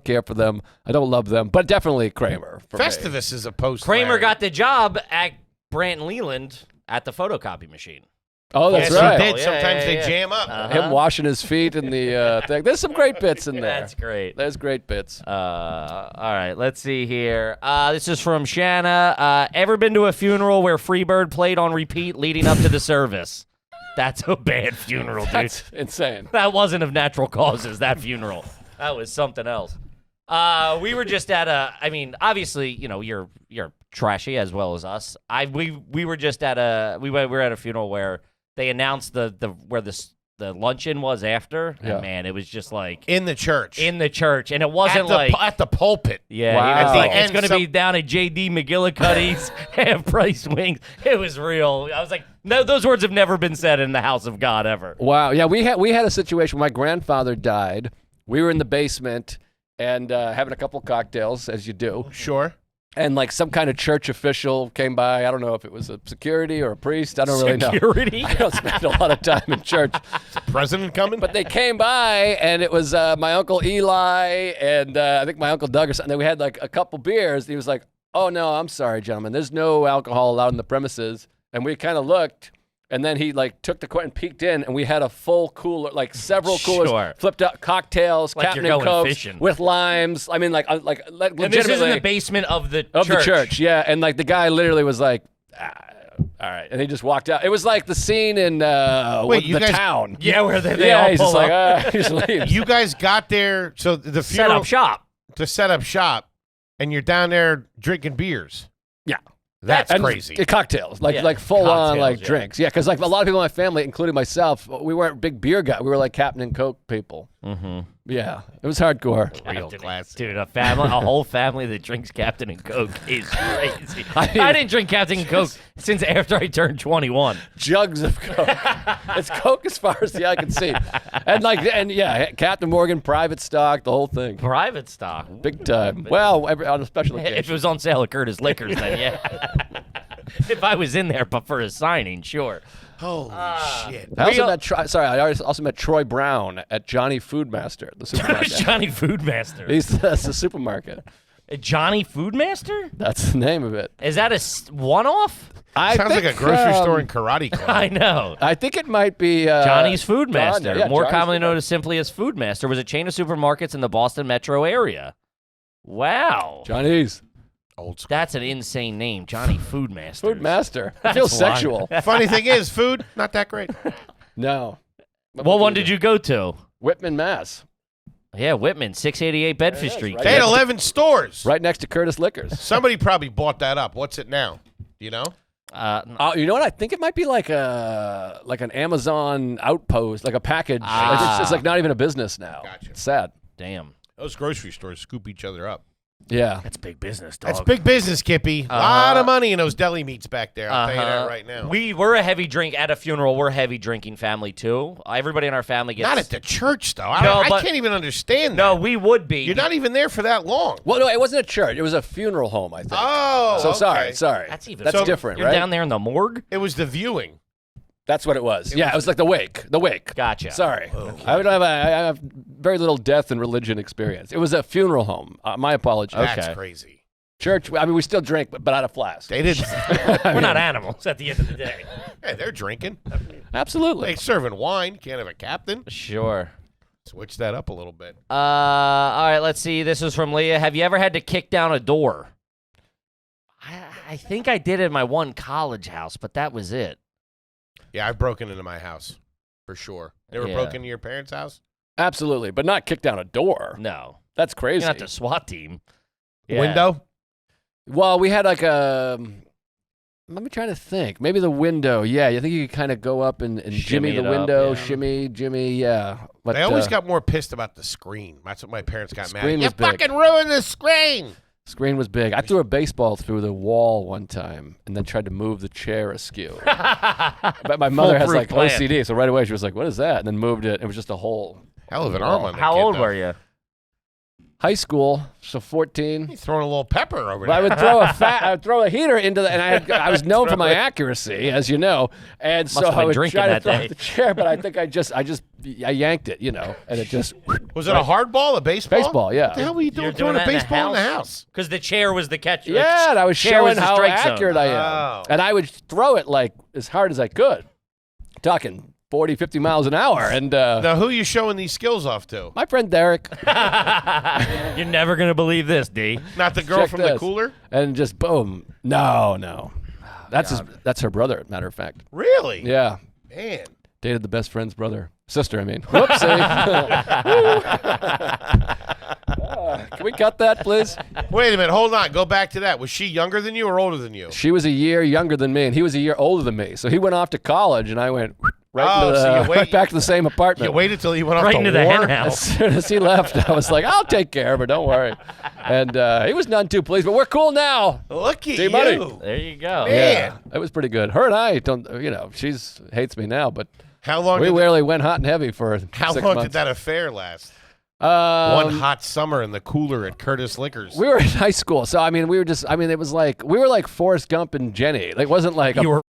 care for them. I don't love them, but definitely Kramer. For me. Festivus is a post. Kramer Larry. got the job at Brant Leland at the photocopy machine. Oh, that's Yes, right. he did. Yeah, Sometimes yeah, they yeah. jam up. Him washing his feet in the thing. There's some great bits in there. That's great. There's great bits. All right, let's see here. This is from Shanna. Ever been to a funeral where Freebird played on repeat leading up to the service? That's a bad funeral, dude. That's insane. That wasn't of natural causes, that funeral. That was something else. We were just at I mean, obviously, you know, you're trashy as well as us. We were just at we were at a funeral where they announced where the luncheon was after. Yeah. And man, it was just like In the church. in the church, and it wasn't at the pulpit. yeah, Wow. he was like, At the it's going to end, be down at J.D. McGillicuddy's half-price wings. It was real. I was like, no, those words have never been said in the house of God ever. Wow. Yeah, we had a situation where my grandfather died. We were in the basement and having a couple cocktails, as you do. Sure. And like some kind of church official came by. I don't know if it was a security or a priest. I don't really know. Security? I don't spend a lot of time in church. President coming? But they came by, and it was my Uncle Eli and I think my Uncle Doug or something. And we had like a couple beers. And he was like, oh, no, I'm sorry, gentlemen. There's no alcohol allowed in the premises. And we kind of looked. And then he like took the and peeked in, and we had a full cooler, like several coolers, Sure. flipped up cocktails, Like Captain you're and going Cokes fishing. with limes. I mean, like legitimately. And this is in the basement of the church, yeah. And like the guy literally was like, all right, and he just walked out. It was like the scene in you the guys- town. Yeah, where they Yeah, all he's pull just up. like, he just leaves. You guys got there, so the Set funeral up shop. to set up shop, and you're down there drinking beers. Yeah. That's And crazy. cocktails, Yeah, like full on cocktails, like yeah. drinks. Yeah, because like a lot of people in my family, including myself, we weren't big beer guys. We were like Captain and Coke people. Mm-hmm. Yeah, it was hardcore. Real class. Dude, a whole family that drinks Captain and Coke is crazy. I mean- I didn't drink Captain and Coke since after I turned 21. Jugs of Coke. It's Coke as far as the eye can see. And yeah, Captain Morgan, private stock, the whole thing. Private stock. Big time. Well, on a special If occasion. it was on sale at Curtis Liquors, then yeah. If I was in there, but for a signing, sure. Holy shit. I also Real- met also met Troy Brown at Johnny Foodmaster, the supermarket. Johnny Foodmaster. That's the supermarket. Johnny Foodmaster? That's the name of it. Is that a one-off? Sounds like a grocery store and karate club. I know. I think it might be Johnny's Foodmaster, yeah, more Johnny's commonly known Foodmaster. as simply as Foodmaster, was a chain of supermarkets in the Boston metro area. Wow. Johnny's Old school. That's an insane name, Johnny Foodmaster. Foodmaster. It feels That's wild. sexual. Funny thing is, food, not that great. No. What one did you go to? Whitman, Mass. Yeah, Whitman, 688 Bedford Street. right They had next to- 11 stores. Right next to Curtis Liquors. Somebody probably bought that up. What's it now? Do you know? You know what? I think it might be like an Amazon outpost, like a package. Like it's like not even a business now. Gotcha. It's sad. Damn. Those grocery stores scoop each other up. Yeah. That's big business, dog. That's big business, Kippy. A lot of money in those deli meats back there. I'll tell you that right now. We're a heavy drink at a funeral. We're a heavy drinking family too. Everybody in our family gets. Not at the church, though. No, I but- can't even understand that. No, we would be. You're not even there for that long. Well, no, it wasn't a church. It was a funeral home, I think. Oh, so okay. sorry. That's even. That's So different, You're right? down there in the morgue. It was the viewing. That's what it was. Yeah, it was like the wake. The wake. Gotcha. Sorry. I have very little death and religion experience. It was a funeral home. My apologies. That's Okay. crazy. Church. I mean, we still drink, but out of flask. They didn't. We're not animals at the end of the day. Hey, they're drinking. Absolutely. They serving wine. Can't have a captain. Sure. Switch that up a little bit. All right, let's see. This is from Leah. Have you ever had to kick down a door? I think I did at my one college house, but that was it. Yeah, I've broken into my house for sure. Never Yeah. broken into your parents' house? Absolutely, but not kick down a door. No. That's crazy. You're not the SWAT team. Yeah. Window? Well, we had like a. Let me try to think. Maybe the window. Yeah, I think you could kind of go up and jimmy the it up, window, yeah. shimmy, Jimmy. Yeah. But They always got more pissed about the screen. That's what my parents got mad at. Screen You was big. fucking ruined the screen. Screen was big. I threw a baseball through the wall one time and then tried to move the chair askew. But my mother has like Foolproof plan. OCD, so right away she was like, "What is that?" And then moved it. It was just a hole. Hell of an arm on that How kid, old though. were you? High school, so 14. He's throwing a little pepper over But I there. would throw a heater into the, and I was known for my accuracy, as you know, and so have been I would drinking try to that throw day. the chair, but I think I yanked it, and it just Was it a hard ball, a baseball? baseball, yeah. What the hell were you doing You're throwing a that in the baseball in the house? Because the chair was the catcher. Yeah, and I was chair was showing the how strike zone. accurate I am, Oh. and I would throw it like as hard as I could, talking 40, 50 miles an hour, and Now, who are you showing these skills off to? my friend Derek, You're never going to believe this, D. Not the girl Check from the this. cooler? and just boom, no, that's her brother, matter of fact, Really? yeah, Man. dated the best friend's sister, I mean, whoopsie. Can we cut that, please? Wait a minute. Hold on. Go back to that. Was she younger than you or older than you? She was a year younger than me, and he was a year older than me. So he went off to college, and I went right, into so the, you wait- right back to the same apartment. You waited till he went off Right to into the war? hen As house. soon as he left, I was like, I'll take care of her, don't worry. And he was none too pleased, but we're cool now. Look at D-Money. you. There you go. Man. Yeah, it was pretty good. Her and I don't, she's hates me now, but How long, we did, really went hot and heavy for how 6 long months. did that affair last? Um, One hot summer in the cooler at Curtis Liquors. we were in high school, so I mean, it was like we were like Forrest Gump and Jenny. Like, it wasn't like You were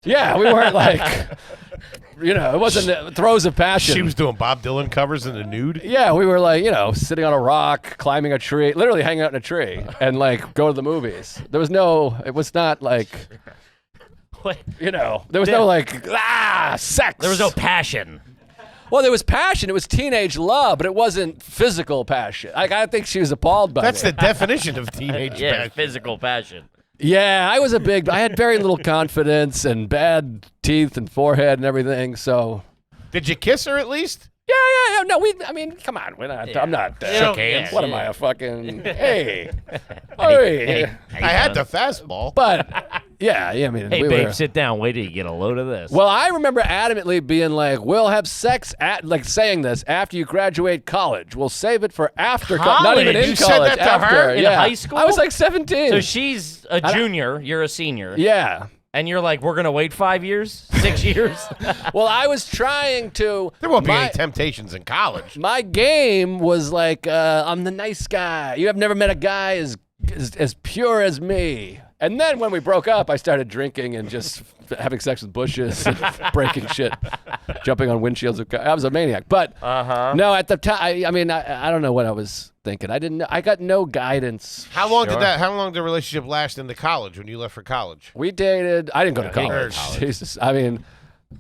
yeah, we weren't like, it wasn't throes of passion. She was doing Bob Dylan covers in the nude. Yeah, we were like, sitting on a rock, climbing a tree, literally hanging out in a tree, and like go to the movies. It was not like, What? there was no like, sex. There was no passion. Well, there was passion. It was teenage love, but it wasn't physical passion. I think she was appalled by That's me. the definition of teenage Yeah, passion. physical passion. Yeah, I had very little confidence and bad teeth and forehead and everything, so. Did you kiss her at least? Yeah. No, come on. I'm not. Shook hands. What am I, a fucking? Hey. Hey. I had the fastball. But yeah. I mean, Hey, we babe, were. sit down. Wait till you get a load of this. Well, I remember adamantly being like, "We'll have sex saying this after you graduate college. We'll save it for after college. Not even College? in You said college. that to after. her? In yeah. high school? I was like 17. So she's a junior. You're a senior. yeah. And you're like, we're going to wait 5 years? 6 years? Well, I was trying to. There won't be my- any temptations in college. My game was like, I'm the nice guy. You have never met a guy as pure as me. And then when we broke up, I started drinking and just having sex with bushes and breaking shit, jumping on windshields of cars. I was a maniac. But no, at the time, I don't know what I was thinking. I didn't know. I got no guidance. How long did the relationship last into college when you left for college? We dated. I didn't go to didn't go to college. college. Jesus. I mean,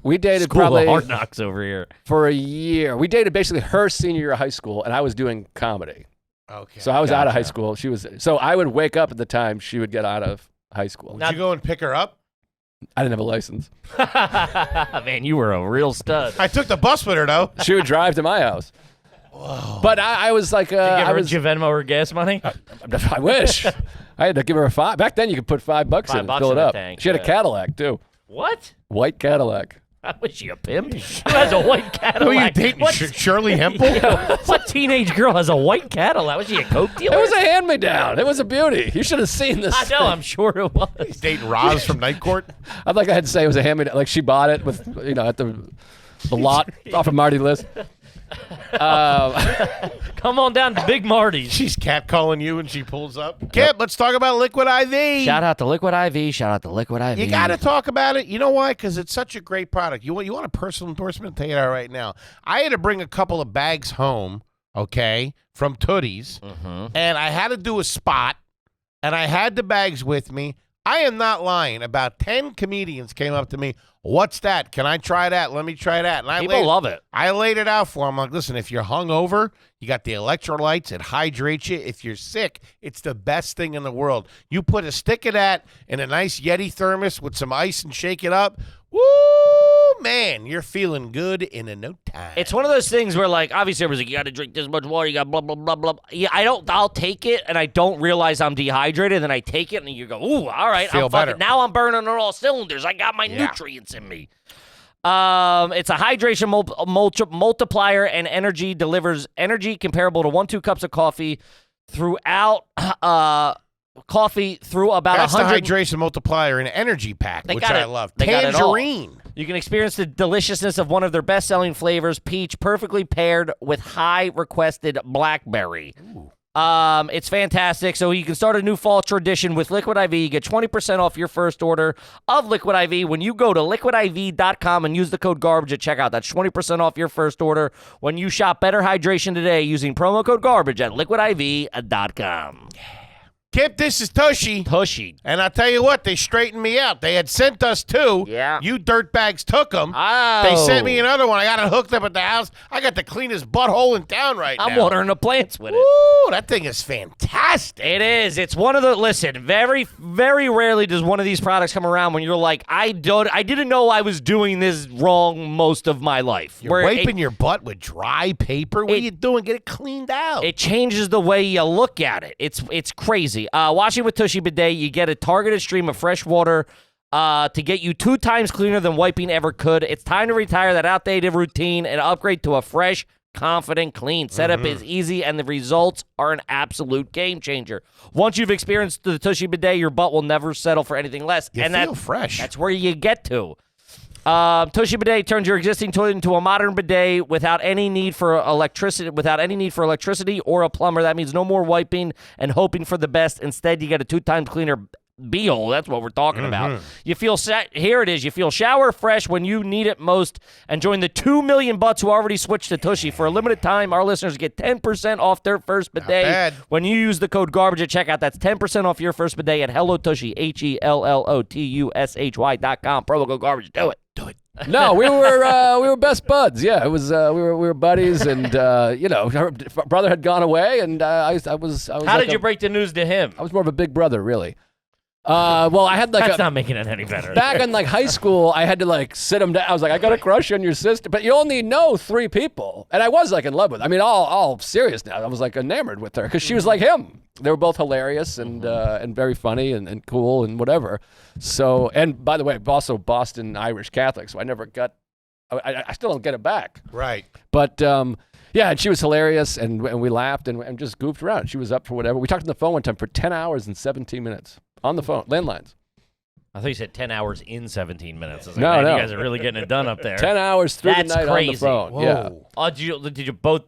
we dated School probably of hard knocks over here. for a year. We dated basically her senior year of high school, and I was doing comedy. Okay. So I was out of high school. She was. So I would wake up at the time she would get out of high school. Did you go and pick her up? I didn't have a license. Man, you were a real stud. I took the bus with her, though. She would drive to my house. Whoa. But I was like, Give I her was. Venmo or gas money? I wish. I had to give her a $5. Back then, you could put $5 in $5 and fill in it the up. tank, She had a yeah. Cadillac too, What? white Cadillac. Was she a pimp? Who has a white Cadillac? Who are you dating? What, Shirley Hempel? what teenage girl has a white Cadillac? Was she a coke dealer? It was a hand-me-down. It was a beauty. You should have seen this. I know, I'm sure it was. He's dating Roz from Night Court. I'd like I had to say it was a hand-me-down. Like she bought it with, at the lot off of Marty List. Come on down to Big Marty's. She's catcalling you and she pulls up. Kip, let's talk about Liquid IV. Shout out to Liquid IV. Shout out to Liquid IV. You got to talk about it. You know why? Because it's such a great product. You want a personal endorsement? I'll tell you that right now. I had to bring a couple of bags home, okay, from Tootie's, and I had to do a spot, and I had the bags with me. I am not lying. About 10 comedians came up to me. What's that? Can I try that? Let me try that. And People love it. I laid it out for them. I'm like, listen, if you're hungover, you got the electrolytes. It hydrates you. If you're sick, it's the best thing in the world. You put a stick of that in a nice Yeti thermos with some ice and shake it up. Woo, man, you're feeling good in a no time. It's one of those things where, like, obviously everyone's like, you got to drink this much water, you got blah, blah, blah, blah. Yeah, I'll take it, and I don't realize I'm dehydrated, and then I take it, and you go, ooh, all right, Feel better. now I'm burning on all cylinders. I got my nutrients in me. It's a hydration multiplier and energy delivers energy comparable to 1-2 cups of coffee throughout coffee through about That's 100. the hydration multiplier and energy pack, which got I it. love. They got it all. Tangerine. You can experience the deliciousness of one of their best-selling flavors, peach, perfectly paired with high-requested blackberry. It's fantastic. So you can start a new fall tradition with Liquid IV. You get 20% off your first order of Liquid IV when you go to liquidiv.com and use the code GARBAGE at checkout. That's 20% off your first order when you shop Better Hydration today using promo code GARBAGE at liquidiv.com. Kip, this is Tushy. Tushy. And I tell you what, they straightened me out. They had sent us two. Yeah. You dirtbags took them. Oh. They sent me another one. I got it hooked up at the house. I got the cleanest butthole in town right now. I'm watering the plants with it. Ooh, that thing is fantastic. It is. It's one of the, listen, very, very rarely does one of these products come around when you're like, I didn't know I was doing this wrong most of my life. You're wiping your butt with dry paper? What are you doing? Get it cleaned out. It changes the way you look at it. It's crazy. Washing with Tushy Bidet, you get a targeted stream of fresh water to get you 2 times cleaner than wiping ever could. It's time to retire that outdated routine and upgrade to a fresh, confident, clean. Setup is easy, and the results are an absolute game changer. Once you've experienced the Tushy Bidet, your butt will never settle for anything less. You feel fresh. That's where you get to. Tushy Bidet turns your existing toilet into a modern bidet without any need for electricity or a plumber. That means no more wiping and hoping for the best. Instead, you get a 2 times cleaner b-hole. That's what we're talking about. You feel here it is. You feel shower fresh when you need it most, and join the 2 million butts who already switched to Tushy. For a limited time, our listeners get 10% off their first bidet when you use the code GARBAGE at checkout. That's 10% off your first bidet at HelloTushy, HelloTushy.com. Promo code GARBAGE. Do it. No, we were best buds. Yeah, it was we were buddies, and her brother had gone away, and I was. How did you break the news to him? I was more of a big brother, really. Well, I had That's not making it any better. Back in like high school, I had to like sit him down. I was like, I got a crush on your sister, but you only know 3 people, and I was like in love with her. I mean, all serious now. I was like enamored with her because she was like him. They were both hilarious and very funny and cool and whatever. So, and by the way, also Boston Irish Catholic, so I never got. I still don't get it back. Right. But yeah, and she was hilarious, and we laughed and just goofed around. She was up for whatever. We talked on the phone one time for 10 hours and 17 minutes. On the phone, landlines. I thought you said 10 hours in 17 minutes. I was like, No, man, no. you guys are really getting it done up there. 10 hours through That's the night crazy. on the phone. Yeah. Oh,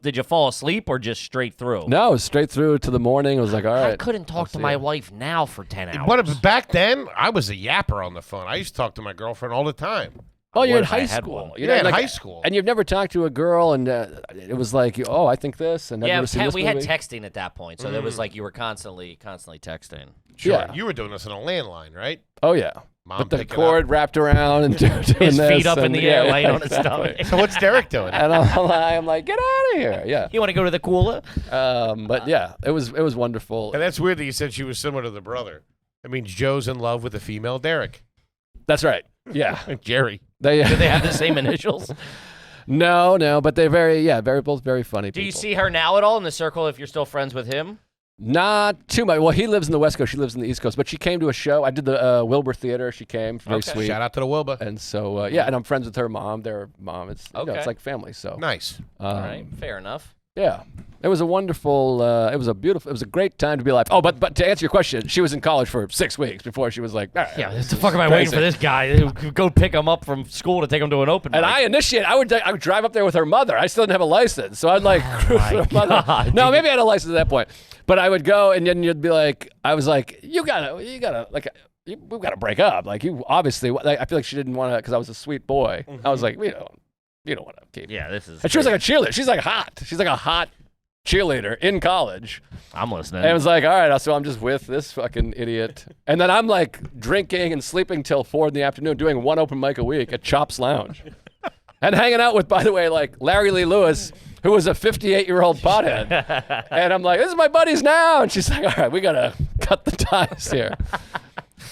did you fall asleep or just straight through? No, it was straight through to the morning. It was like, all right. I couldn't talk to my wife now for 10 hours. But back then, I was a yapper on the phone. I used to talk to my girlfriend all the time. Oh, you're What in if I high had school. one? You know, Yeah, in like- high school. And you've never talked to a girl, and it was like, oh, I think this, and I've Yeah, never seen this we movie. had texting at that point, so there was like you were constantly texting. Sure. Yeah. You were doing this on a landline, right? Oh, yeah. Mom With the pick it cord wrapped around and doing His this. feet up in and- the air, yeah, laying on his exactly. stomach. So what's Derek doing? And I'm like, get out of here. Yeah. You want to go to the cooler? But yeah, it was wonderful. And that's weird that you said she was similar to the brother. That means Joe's in love with a female Derek. That's right. Yeah. Jerry. Do they have the same initials? No, but they're both very funny Do people. you see her now at all in the circle if you're still friends with him? Not too much. Well, he lives in the West Coast. She lives in the East Coast. But she came to a show. I did the Wilbur Theater. She came. Very Okay. sweet. Shout out to the Wilbur. And so, yeah, and I'm friends with her mom. Their mom. It's you know, Okay. it's like family. So Nice. All right, fair enough. yeah, it was a wonderful. It was a great time to be alive. Oh, but to answer your question, she was in college for 6 weeks before she was like, all right, Yeah, what the fuck am I waiting for this guy to go pick him up from school to take him to an open And mic? I would drive up there with her mother. I still didn't have a license, so I'd like cruise my with her mother. God, No, dude. maybe I had a license at that point. But I would go, and then you'd be like, I was like, you gotta, like, we've got to break up. Like, you obviously, like, I feel like she didn't want to, because I was a sweet boy. I was like, you don't want to keep. Yeah, this is. And she was like a cheerleader. She's like hot. She's like a hot cheerleader in college. I'm listening. And I was like, all right, so I'm just with this fucking idiot. And then I'm like drinking and sleeping till 4 in the afternoon, doing 1 open mic a week at Chops Lounge. And hanging out with, by the way, like Larry Lee Lewis, who was a 58-year-old pothead. And I'm like, this is my buddies now. And she's like, all right, we got to cut the ties here.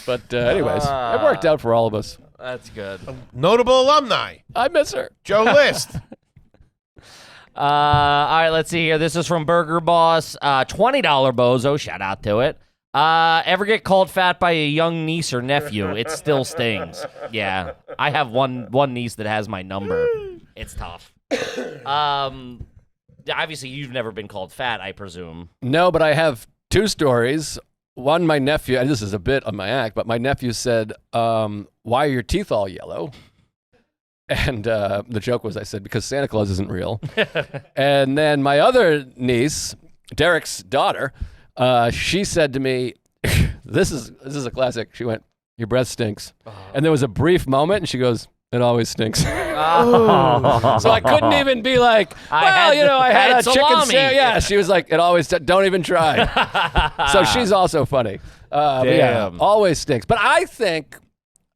But anyways, it worked out for all of us. That's good. Notable alumni, I miss her. Joe List. All right, let's see here. This is from Burger Boss. $20 bozo. Shout out to it. Ever get called fat by a young niece or nephew? It still stings. Yeah, I have one niece that has my number. It's tough. Obviously, you've never been called fat, I presume. No, but I have two stories. One, my nephew, and this is a bit of my act, but my nephew said, why are your teeth all yellow? And the joke was, I said, because Santa Claus isn't real. And then my other niece, Derek's daughter, she said to me, this is a classic. She went, your breath stinks. And there was a brief moment, and she goes, it always stinks. Oh. So I couldn't even be like, I had a chicken salami. sandwich. Yeah, she was like, it always, don't even try. So she's also funny. But yeah, Damn. always stinks. But I think,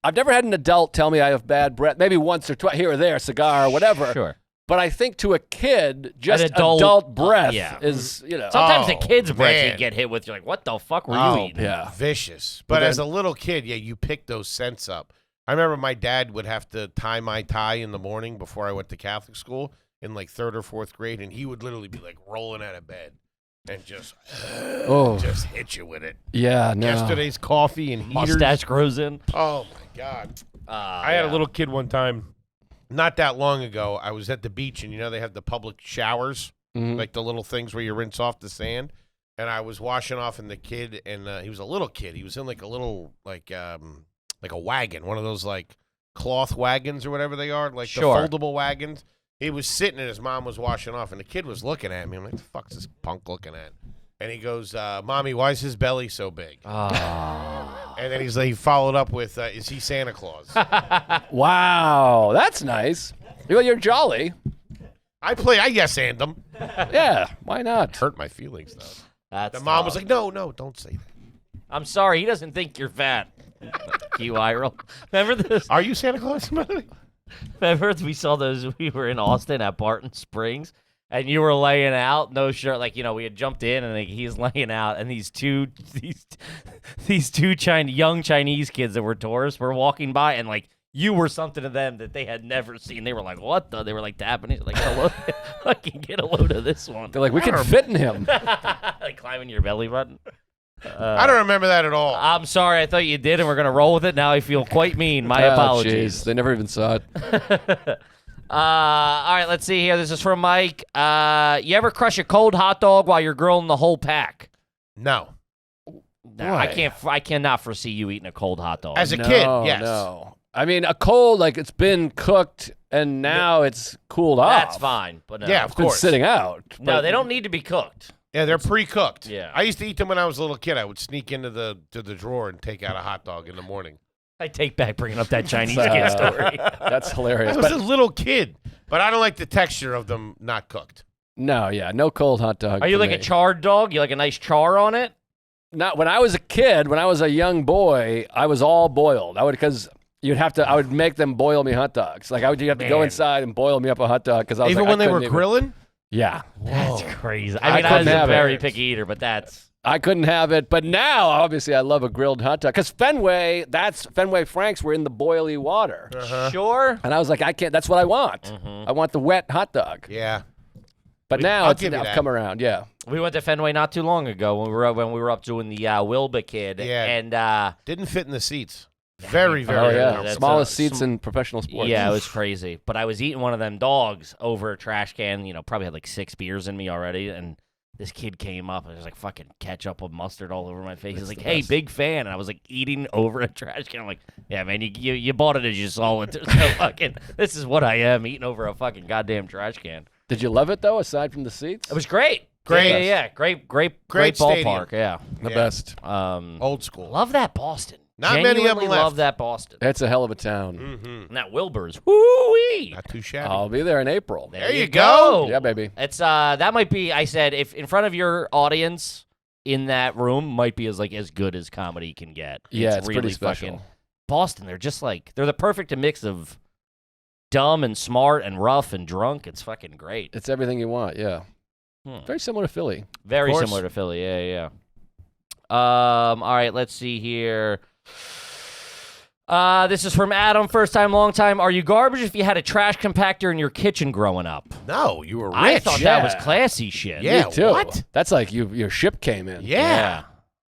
I've never had an adult tell me I have bad breath, maybe once or twice, here or there, cigar or whatever. Sure. But I think to a kid, just adult- breath yeah. is, Sometimes the Oh, kid's breath man. you get hit with. You're like, what the fuck were you Oh, eating? yeah. Vicious. But But then- as a little kid, yeah, you pick those scents up. I remember my dad would have to tie my tie in the morning before I went to Catholic school in like 3rd or 4th grade, and he would literally be like rolling out of bed and just hit you with it. Yeah, no. Yesterday's coffee and heaters. Mustache grows in. Oh my God. I had a little kid one time, not that long ago. I was at the beach, and they have the public showers, Mhm. like the little things where you rinse off the sand. And I was washing off, and the kid, and he was a little kid. He was in like a little like a wagon, one of those like cloth wagons or whatever they are, like Sure. the foldable wagons. He was sitting, and his mom was washing off, and the kid was looking at me. I'm like, "The fuck's this punk looking at?" And he goes, "Mommy, why is his belly so big?" Oh. And then he followed up with, "Is he Santa Claus?" Wow, that's nice. Well, you're jolly. I yes and them. Yeah, why not? Hurt my feelings though. That's The mom was tough. like, "No, don't say that." I'm sorry, he doesn't think you're fat. You viral. Remember this? Are you Santa Claus? Remember we saw those? We were in Austin at Barton Springs, and you were laying out, no shirt. Like we had jumped in, and he's laying out, and these two young Chinese kids that were tourists were walking by, and you were something to them that they had never seen. They were like, "What the?" They were like tapping it, like, "Fucking get a load of this one." They're like, we can fit in him. Like climbing your belly button. I don't remember that at all. I'm sorry, I thought you did, and we're gonna roll with it. Now I feel quite mean. My Oh, apologies. jeez. They never even saw it. All right, let's see here. This is from Mike. You ever crush a cold hot dog while you're grilling the whole pack? No. No, I cannot foresee you eating a cold hot dog. As a kid, yes. No. I mean, a cold, like it's been cooked and now it's cooled off. That's fine, but no. Yeah, of It's been course. sitting out. No, but- they don't need to be cooked. Yeah, they're pre-cooked. Yeah. I used to eat them when I was a little kid. I would sneak into the drawer and take out a hot dog in the morning. I take back bringing up that Chinese kid story. That's I hilarious. was But a little kid, but I don't like the texture of them not cooked. no, yeah, no cold hot dog. Are you for like me. a charred dog? You like a nice char on it? Not when I was a kid. When I was a young boy, I was all boiled. I would make them boil me hot dogs. Like you'd have to go Man. inside and boil me up a hot dog because I was Even like, when I they were couldn't even- grilling? Yeah, That's crazy. I I mean, I was couldn't a have it. very picky eater, but that's I couldn't have it. But now, obviously, I love a grilled hot dog because Fenway Franks were in the boily water, sure. and I was like, I can't. That's what I want. I want the wet hot dog. Yeah. But now I'll it's give you I've that. come around. Yeah. We went to Fenway not too long ago when we were up doing the Wilbur Kid, Yeah. and Didn't fit in the seats. Very, very Oh yeah, that's uncomfortable. smallest a seats in professional sports. yeah, it was crazy. But I was eating one of them dogs over a trash can. Probably had like 6 beers in me already, and this kid came up and was like fucking ketchup with mustard all over my face. He's like, "Hey, big fan," and I was like eating over a trash can. I'm like, "Yeah, man, you bought it as you saw it. There's no fucking. This is what I am eating over a fucking goddamn trash can." Did you love it though? Aside from the seats, It was great. Great. Yeah. Great stadium. ballpark. Yeah. the Yeah. best. Old school. Love that Boston. Not many of them Genuinely left. love that Boston. It's a hell of a town. Mm-hmm. And that Wilbur's. Woo-wee. Not too shabby. I'll be there in April. There you go. Yeah, baby. It's that might be. I said if in front of your audience in that room might be as good as comedy can get. Yeah, it's really pretty special. fucking Boston. They're just they're the perfect mix of dumb and smart and rough and drunk. It's fucking great. It's everything you want. Yeah. Very similar to Philly. Very course. similar to Philly. Yeah. All right, let's see here. This is from Adam, first time, long time. Are you garbage if you had a trash compactor in your kitchen growing up? No, you were rich. I thought that was classy shit. Yeah, Me too. what? That's like your ship came in. Yeah.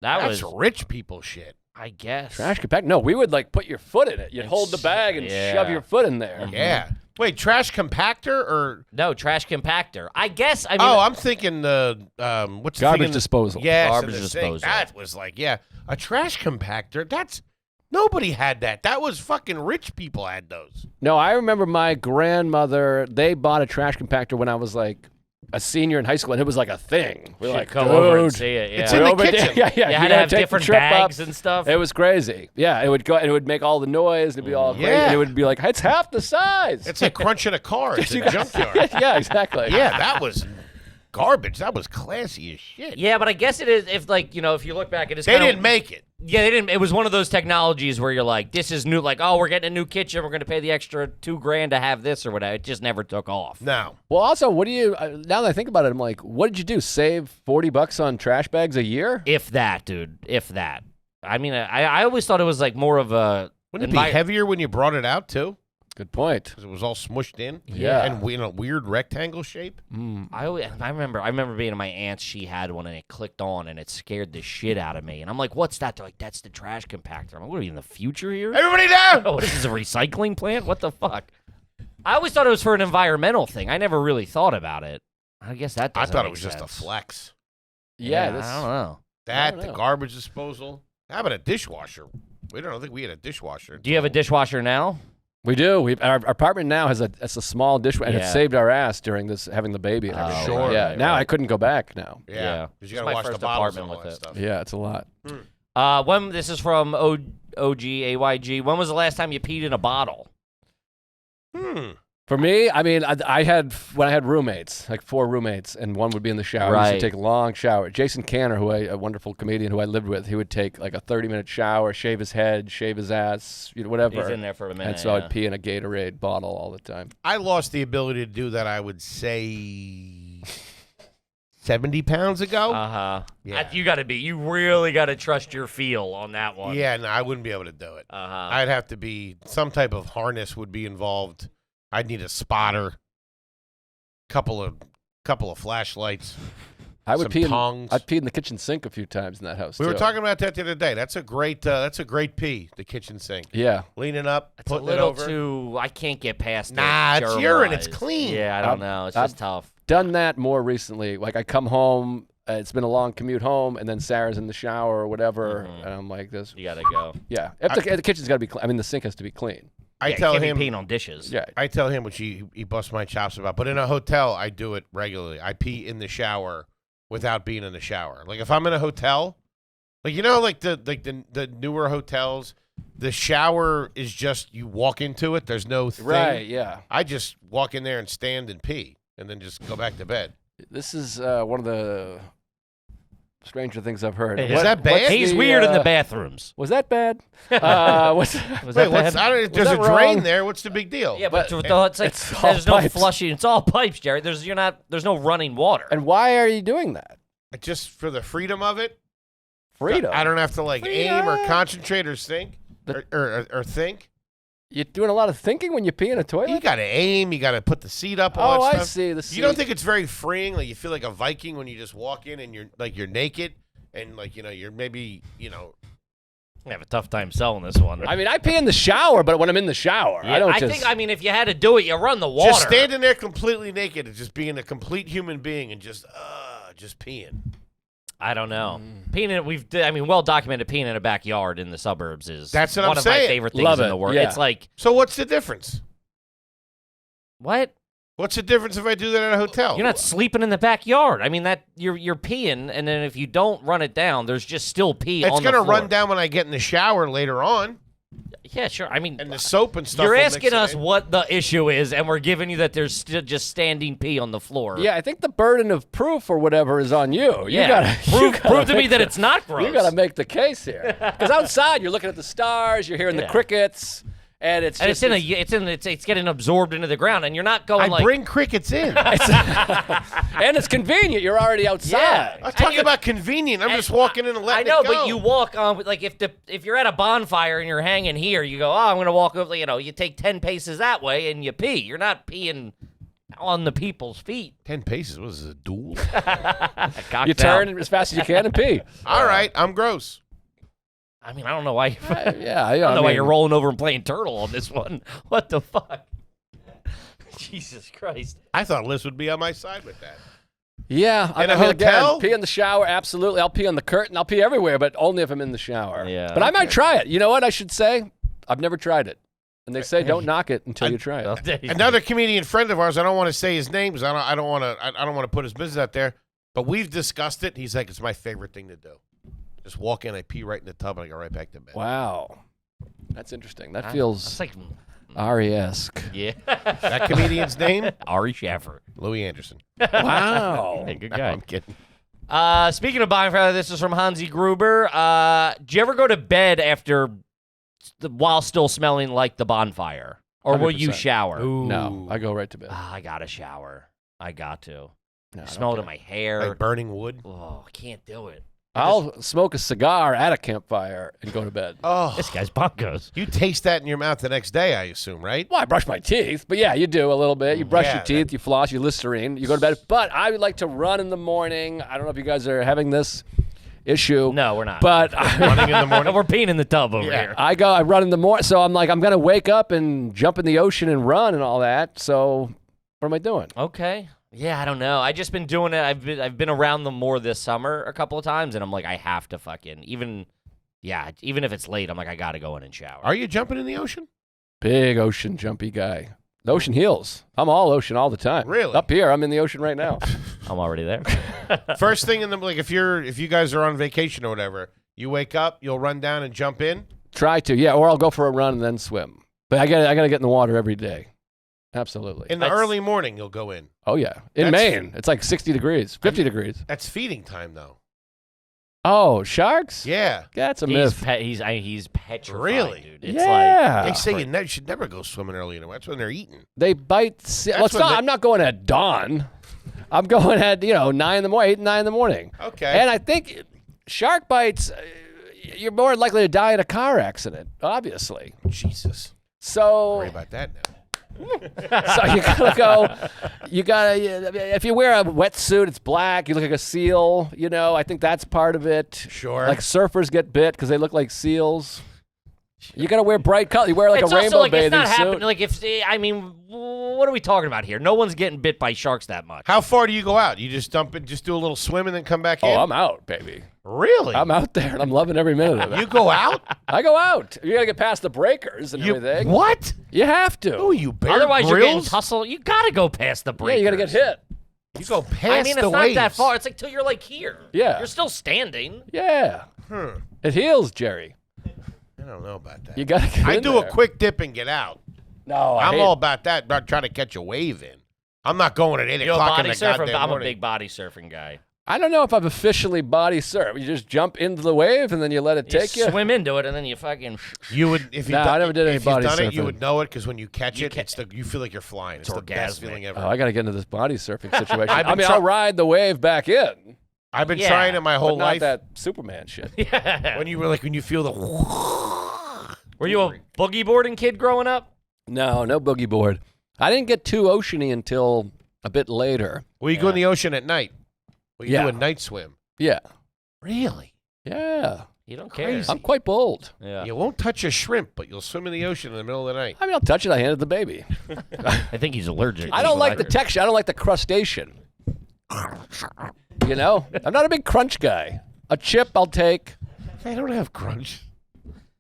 That's That's rich people shit. I guess. Trash compact? No, we would like put your foot in it. You'd hold the bag and shove your foot in there. Yeah. Wait, trash compactor or? No, trash compactor. I guess. I mean, I'm thinking the what's the thing Garbage in the- disposal. Yes, Garbage in the disposal. sink. That was like, a trash compactor. That's nobody had that. That was fucking rich people had those. No, I remember my grandmother, they bought a trash compactor when I was like a senior in high school, and it was like a thing. We were like, come over and dude, see it. Yeah. It's in the over there. kitchen. Yeah, You had to gotta have take the different trip bags up. and stuff. It was crazy. Yeah, it would go and it would make all the noise and it'd be all crazy. Yeah. And it would be like, it's half the size. It's like crunching a car at the junkyard. Yeah, exactly. Yeah, that was garbage. That was classy as shit. Yeah, but I guess it is. If like if you look back, it is. They didn't make it. Yeah, they didn't. It was one of those technologies where you're like, this is new. Like, oh, we're getting a new kitchen. We're going to pay the extra $2,000 to have this or whatever. It just never took off. No. Well, also, what do you? Now that I think about it, I'm like, what did you do? Save $40 on trash bags a year? If that, dude. If that. I mean, I always thought it was like more of a. Wouldn't it be heavier when you brought it out too? Good point. Because it was all smushed in. Yeah. And in a weird rectangle shape. I remember being at my aunt's. She had one and it clicked on and it scared the shit out of me. And I'm like, "What's that?" They're like, "That's the trash compactor." I'm like, "What are we in the future here? Everybody down! Oh, this is a recycling plant? What the fuck?" I always thought it was for an environmental thing. I never really thought about it. I guess that. I Doesn't thought it make was just a sense. flex. Yeah, I don't know. That, I the don't know. garbage disposal. How about a dishwasher? I don't think we had a dishwasher. Do you have a dishwasher now? we do. Our apartment now has a small dishwasher, and it Yeah. saved our ass during this having the baby. And everything. Sure. Yeah. Right, now right. I couldn't go back now. Yeah. Yeah. Because you It's got my to wash the first bottles and apartment all that with it. stuff. Yeah, it's a lot. When this is from OGAYG. When was the last time you peed in a bottle? For me, I mean, I had when I had roommates, like 4 roommates, and one would be in the shower. He Right. used to take a long shower. Jason Canner, a wonderful comedian who I lived with, he would take like a 30-minute shower, shave his head, shave his ass, whatever. He's in there for a minute. And so I'd pee in a Gatorade bottle all the time. I lost the ability to do that, I would say, 70 pounds ago. Yeah. You really got to trust your feel on that one. Yeah, no, I wouldn't be able to do it. I'd have to be, some type of harness would be involved. I'd need a spotter, couple of flashlights. I would Some pee. tongs. I'd pee in the kitchen sink a few times in that house. We were too. talking about that the other day. That's a great pee, the kitchen sink. Yeah. Leaning up, It's a putting it little over. too. I can't get past it. Nah, it's urine. It's germ-wise. clean. Yeah, I don't know. It's just tough. Done that more recently. Like I come home, it's been a long commute home, and then Sarah's in the shower or whatever, and I'm like this. You got to go. Yeah. The kitchen's got to be clean. I mean, the sink has to be clean. I Yeah, tell you can't him. be peeing on dishes. Yeah. I tell him, which he busts my chops about. But in a hotel, I do it regularly. I pee in the shower without being in the shower. Like if I'm in a hotel, like like the newer hotels, the shower is just you walk into it. There's no thing. Right. Yeah. I just walk in there and stand and pee, and then just go back to bed. This is one of the stranger things I've heard. Is that bad? He's weird in the bathrooms. Was that bad? Was Was Wait, that what's, bad? I don't, there's that a drain wrong? there. What's the big deal? Yeah, but it's like it's all there's no pipes. flushing. It's all pipes, Jerry. There's no running water. And why are you doing that? Just for the freedom of it. Freedom. I don't have to aim or concentrate or think The- or think. You're doing a lot of thinking when you pee in a toilet? You got to aim. You got to put the seat up. All Oh, that I stuff. see. The seat. You don't think it's very freeing? Like you feel like a Viking when you just walk in and you're naked and you're maybe I have a tough time selling this one. I mean, I pee in the shower, but when I'm in the shower, Yeah, I don't I just. think. I mean, if you had to do it, you run the water. just standing there completely naked and just being a complete human being and just peeing. I don't know. Peeing in well documented peeing in a backyard in the suburbs is That's what one I'm of my saying. favorite things Love in it, the world. yeah. It's like So what's the difference? what? What's the difference if I do that at a hotel? You're not sleeping in the backyard. I mean that you're peeing, and then if you don't run it down, there's just still pee It's on the gonna floor. run down when I get in the shower later on, Yeah, sure. I mean, and the soap and stuff. you're will mix asking it us in. what the issue is, and we're giving you that there's still just standing pee on the floor. Yeah, I think the burden of proof or whatever is on you. You Yeah. gotta Prove to me make that the- it's not gross. You got to make the case here. Because outside, you're looking at the stars, you're hearing the Yeah. crickets, And it's getting absorbed into the ground, and you're not going I bring crickets in. and it's convenient. You're already outside. Yeah. I'm talking about convenient. I'm just walking in and letting I know, it go. but you walk on like if you're at a bonfire and you're hanging here, you go, I'm gonna walk over. You take 10 paces that way and you pee. You're not peeing on the people's feet. 10 paces. What is this, a duel? You turn as fast as you can and pee. All right, I'm gross. I mean, I don't know why. I don't know why you're rolling over and playing turtle on this one. What the fuck? Jesus Christ. I thought Liz would be on my side with that. Yeah. In a hotel? Pee in the shower, absolutely. I'll pee on the curtain. I'll pee everywhere, but only if I'm in the shower. Yeah. But I might try it. You know what I should say? I've never tried it. And they say don't knock it until you try it. Another comedian friend of ours, I don't want to say his name because I don't want to put his business out there, but we've discussed it. He's like, it's my favorite thing to do. Just walk in, I pee right in the tub, and I go right back to bed. Wow. That's interesting. That feels That's like, Ari-esque. yeah. That comedian's name? Ari Schaffer. Louis Anderson. Wow. Hey, good No, guy. I'm kidding. Speaking of bonfire, this is from Hansi Gruber. Do you ever go to bed while still smelling like the bonfire? Or will you 100%. shower? No, I go right to bed. I gotta shower. I got to. No, I smell it in my hair. Like burning wood. Oh, I can't do it. I'll smoke a cigar at a campfire and go to bed. Oh, This guy's bonkers. you taste that in your mouth the next day, I assume, right? Well, I brush my teeth, but yeah, you do a little bit. You brush Yeah, your teeth, you floss, you Listerine, you go to bed. But I would like to run in the morning. I don't know if you guys are having this issue. No, we're not. But Running in the morning. We're peeing in the tub over here. I run in the morning. So I'm like, I'm going to wake up and jump in the ocean and run and all that. So what am I doing? Okay. Yeah, I don't know. I just been doing it. I've been around them more this summer a couple of times, and I'm like, I have to fucking even if it's late, I'm like, I gotta go in and shower. Are you jumping in the ocean? Big ocean jumpy guy. The ocean heals. I'm all ocean all the time. Really? Up here, I'm in the ocean right now. I'm already there. First thing in the like, if you guys are on vacation or whatever, you wake up, you'll run down and jump in. Try to, yeah, or I'll go for a run and then swim. But I gotta get in the water every day. Absolutely. In the early morning, you'll go in. Oh yeah, in Maine, it's like 60 degrees, 50 degrees. That's feeding time, though. Oh, sharks? Yeah. That's a myth. He's petrified, Really? dude. It's Yeah. They say you should never go swimming early in the morning. That's when they're eating. They bite. I'm not going at dawn. I'm going at 9 in the morning, 8 and 9 in the morning. Okay. And I think shark bites, you're more likely to die in a car accident. Obviously. Jesus. So. Worry about that now. So you gotta go. If you wear a wetsuit, it's black. You look like a seal. I think that's part of it. Sure. Like surfers get bit because they look like seals. You gotta wear bright color. You wear like it's a also rainbow like bathing it's not suit. happening. Like what are we talking about here? No one's getting bit by sharks that much. How far do you go out? You just dump it, just do a little swim, and then come back in? Oh, I'm out, baby. Really? I'm out there, and I'm loving every minute of it. You go out? I go out. You gotta get past the breakers and everything. What? You have to. Oh, you Bear Otherwise, you're getting Grylls? tussled. You gotta go past the Yeah, breakers. you gotta get hit. You go past I mean, the it's not waves. that far. It's like till you're like here. Yeah. You're still standing. Yeah. It heals, Jerry. I don't know about that. You gotta get I in do there. a quick dip and get out. No, I'm all about that. Not trying to catch a wave in. I'm not going at 8 You're a o'clock in body the surfer. goddamn I'm a morning. big body surfing guy. I don't know if I've officially body surfed. You just jump into the wave and then you let it take you. Swim into it and then you fucking. You would if you No, I never did any if you've body done it, you surfing. would know it because when you catch it, you feel like you're flying. It's the best orgasmic. feeling ever. Oh, I got to get into this body surfing situation. I've been I'll ride the wave back in. I've been Yeah, trying it my But whole not life. that Superman shit. When you feel the Were you a boogie boarding kid growing up? No boogie board. I didn't get too oceany until a bit later. well, you go in the ocean at night. Well, you Yeah. do a night swim. Yeah. Really? Yeah. You don't care. Crazy. I'm quite bold. Yeah. You won't touch a shrimp, but you'll swim in the ocean in the middle of the night. I mean, I'll touch it. I hand it to the baby. I think he's allergic. I don't like the texture. I don't like the crustacean. I'm not a big crunch guy. A chip, I'll take. They don't have crunch.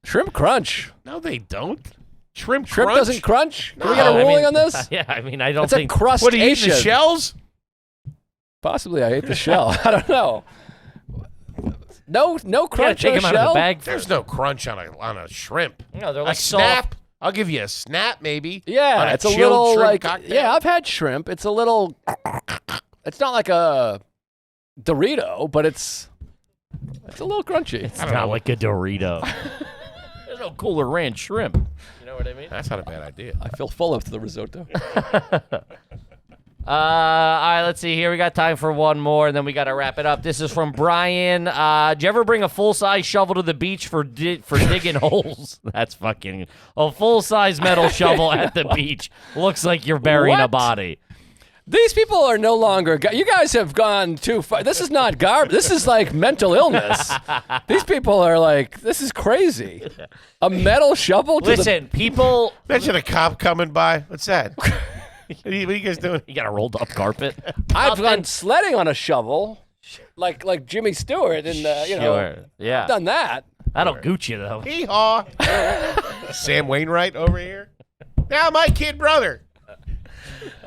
Shrimp crunch. No, they don't. Shrimp Shrimp crunch? doesn't crunch? Can we No, get a I ruling mean- on this? Yeah, I mean, I don't It's a think. crustacean. What, do you eat the shells? Possibly I ate the shell. I don't know. No You gotta crunch take on a him out of shell? the bag There's first. no crunch on a shrimp. No, they're A like snap. soft. I'll give you a snap, maybe. Yeah, on it's a chilled little shrimp like cocktail. yeah. I've had shrimp. It's a little. It's not like a Dorito, but it's a little crunchy. It's not like a Dorito. There's no Cooler Ranch shrimp. know what I mean? That's not a bad idea. I feel full of the risotto. All right, let's see here. We got time for one more, and then we got to wrap it up. This is from Brian. Did you ever bring a full-size shovel to the beach for digging holes? That's fucking a full-size metal shovel at the beach. Looks like you're burying a What? body. These people are no longer. You guys have gone too far. This is not garbage. This is like mental illness. These people are like, this is crazy. A metal shovel. Listen, people. Mention a cop coming by. What's that? What are you guys doing? You got a rolled up carpet. I've gone sledding on a shovel, like Jimmy Stewart, and you know, Sure. Yeah. I've done that. That'll gooch you though. Hee-haw. Sam Wainwright over here. Now my kid brother.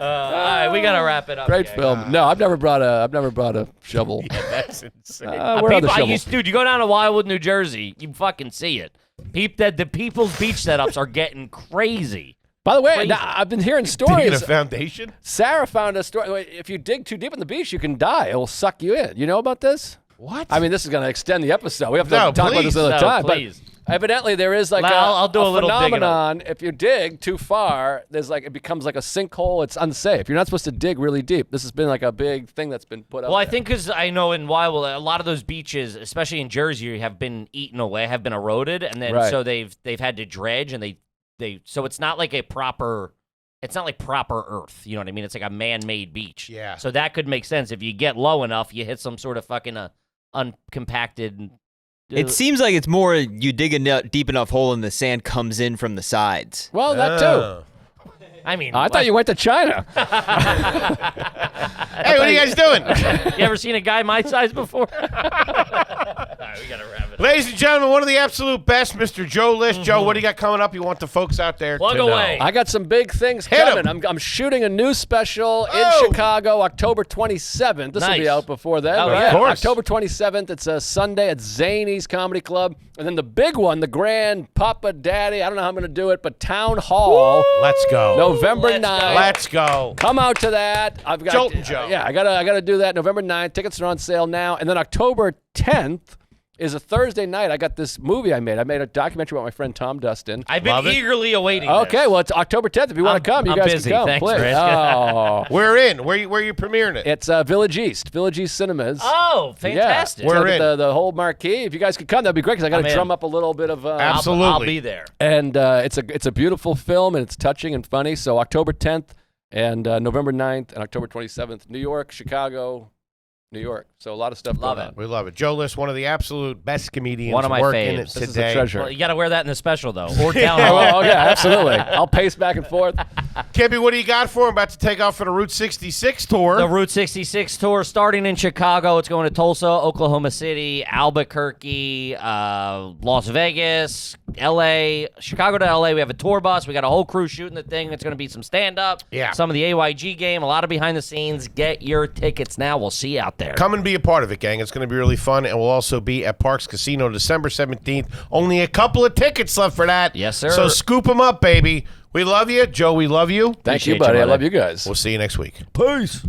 All right, we gotta wrap it up. Great gang. film. No, I've never brought a shovel. That's insane. Where are the People, shovels? dude, you go down to Wildwood, New Jersey, you fucking see it. The people's beach setups are getting crazy. By the way, Crazy. now, I've been hearing Digging a stories. foundation? Sarah found a story. If you dig too deep in the beach, you can die. It will suck you in. You know about this? What? I mean, this is going to extend the episode. We have to No, talk about please. this another No, time. please. But evidently, there is like I'll do a little digging phenomenon. If you dig too far, there's like it becomes like a sinkhole. It's unsafe. You're not supposed to dig really deep. This has been like a big thing that's been put up. Well, I think because I know in Wildwood, a lot of those beaches, especially in Jersey, have been eaten away, have been eroded, and then Right. so they've had to dredge, and they so it's not like a proper. It's not like proper earth, you know what I mean? It's like a man-made beach. Yeah. So that could make sense. If you get low enough, you hit some sort of fucking uncompacted. It seems like it's more you dig a deep enough hole and the sand comes in from the sides. Well, that too. Oh. I mean, I thought you went to China. Hey, what are you guys doing? You ever seen a guy my size before? All right, we gotta wrap it up. Ladies and gentlemen, one of the absolute best, Mr. Joe List. Joe, what do you got coming up? You want the folks out there Plug to away. know? I got some big things Hit 'em. coming. I'm shooting a new special Oh. in Chicago, October 27th. This will be Nice. out before then. Oh, but yeah. Of course. October 27th. It's a Sunday at Zany's Comedy Club. And then the big one, the grand Papa Daddy, I don't know how I'm going to do it, but Town Hall, Let's go. November Let's go. 9th. Let's go. Come out to that. I've got Joltin' Joe. Yeah, I gotta do that November 9th. Tickets are on sale now. And then October 10th is a Thursday night. I got this movie I made. I made a documentary about my friend Tom Dustin. I've been Love it. eagerly awaiting Okay, this. well, it's October 10th. If you want to come, you I'm guys busy. can come. Thanks, please. Chris. Oh. We're in. Where you premiering it? It's Village East Cinemas. Oh, fantastic. Yeah, We're it's in. the whole marquee. If you guys could come, that'd be great because I got I'm to in. drum up a little bit of. Absolutely. I'll be there. And it's a beautiful film and it's touching and funny. So October 10th and November 9th and October 27th, New York, Chicago, New York. So a lot of stuff Love going it. on. We love it. Joe List, one of the absolute best comedians One of my working faves. it This is a today. treasure. Well, you got to wear that in the special, though. Or down Oh, low. well, yeah, absolutely. I'll pace back and forth. Kippy, what do you got for him? About to take off for the Route 66 tour. The Route 66 tour starting in Chicago. It's going to Tulsa, Oklahoma City, Albuquerque, Las Vegas, L.A., Chicago to L.A. We have a tour bus. We got a whole crew shooting the thing. It's going to be some stand-up, Yeah. some of the AYG game, a lot of behind the scenes. Get your tickets now. We'll see you out there. Come and be a part of it, gang. It's going to be really fun, and we'll also be at Parks Casino December 17th. Only a couple of tickets left for that. Yes, sir. So scoop them up, baby. We love you. Joe, we love you. Thank you, Appreciate you, buddy. I brother. love you guys. We'll see you next week. Peace.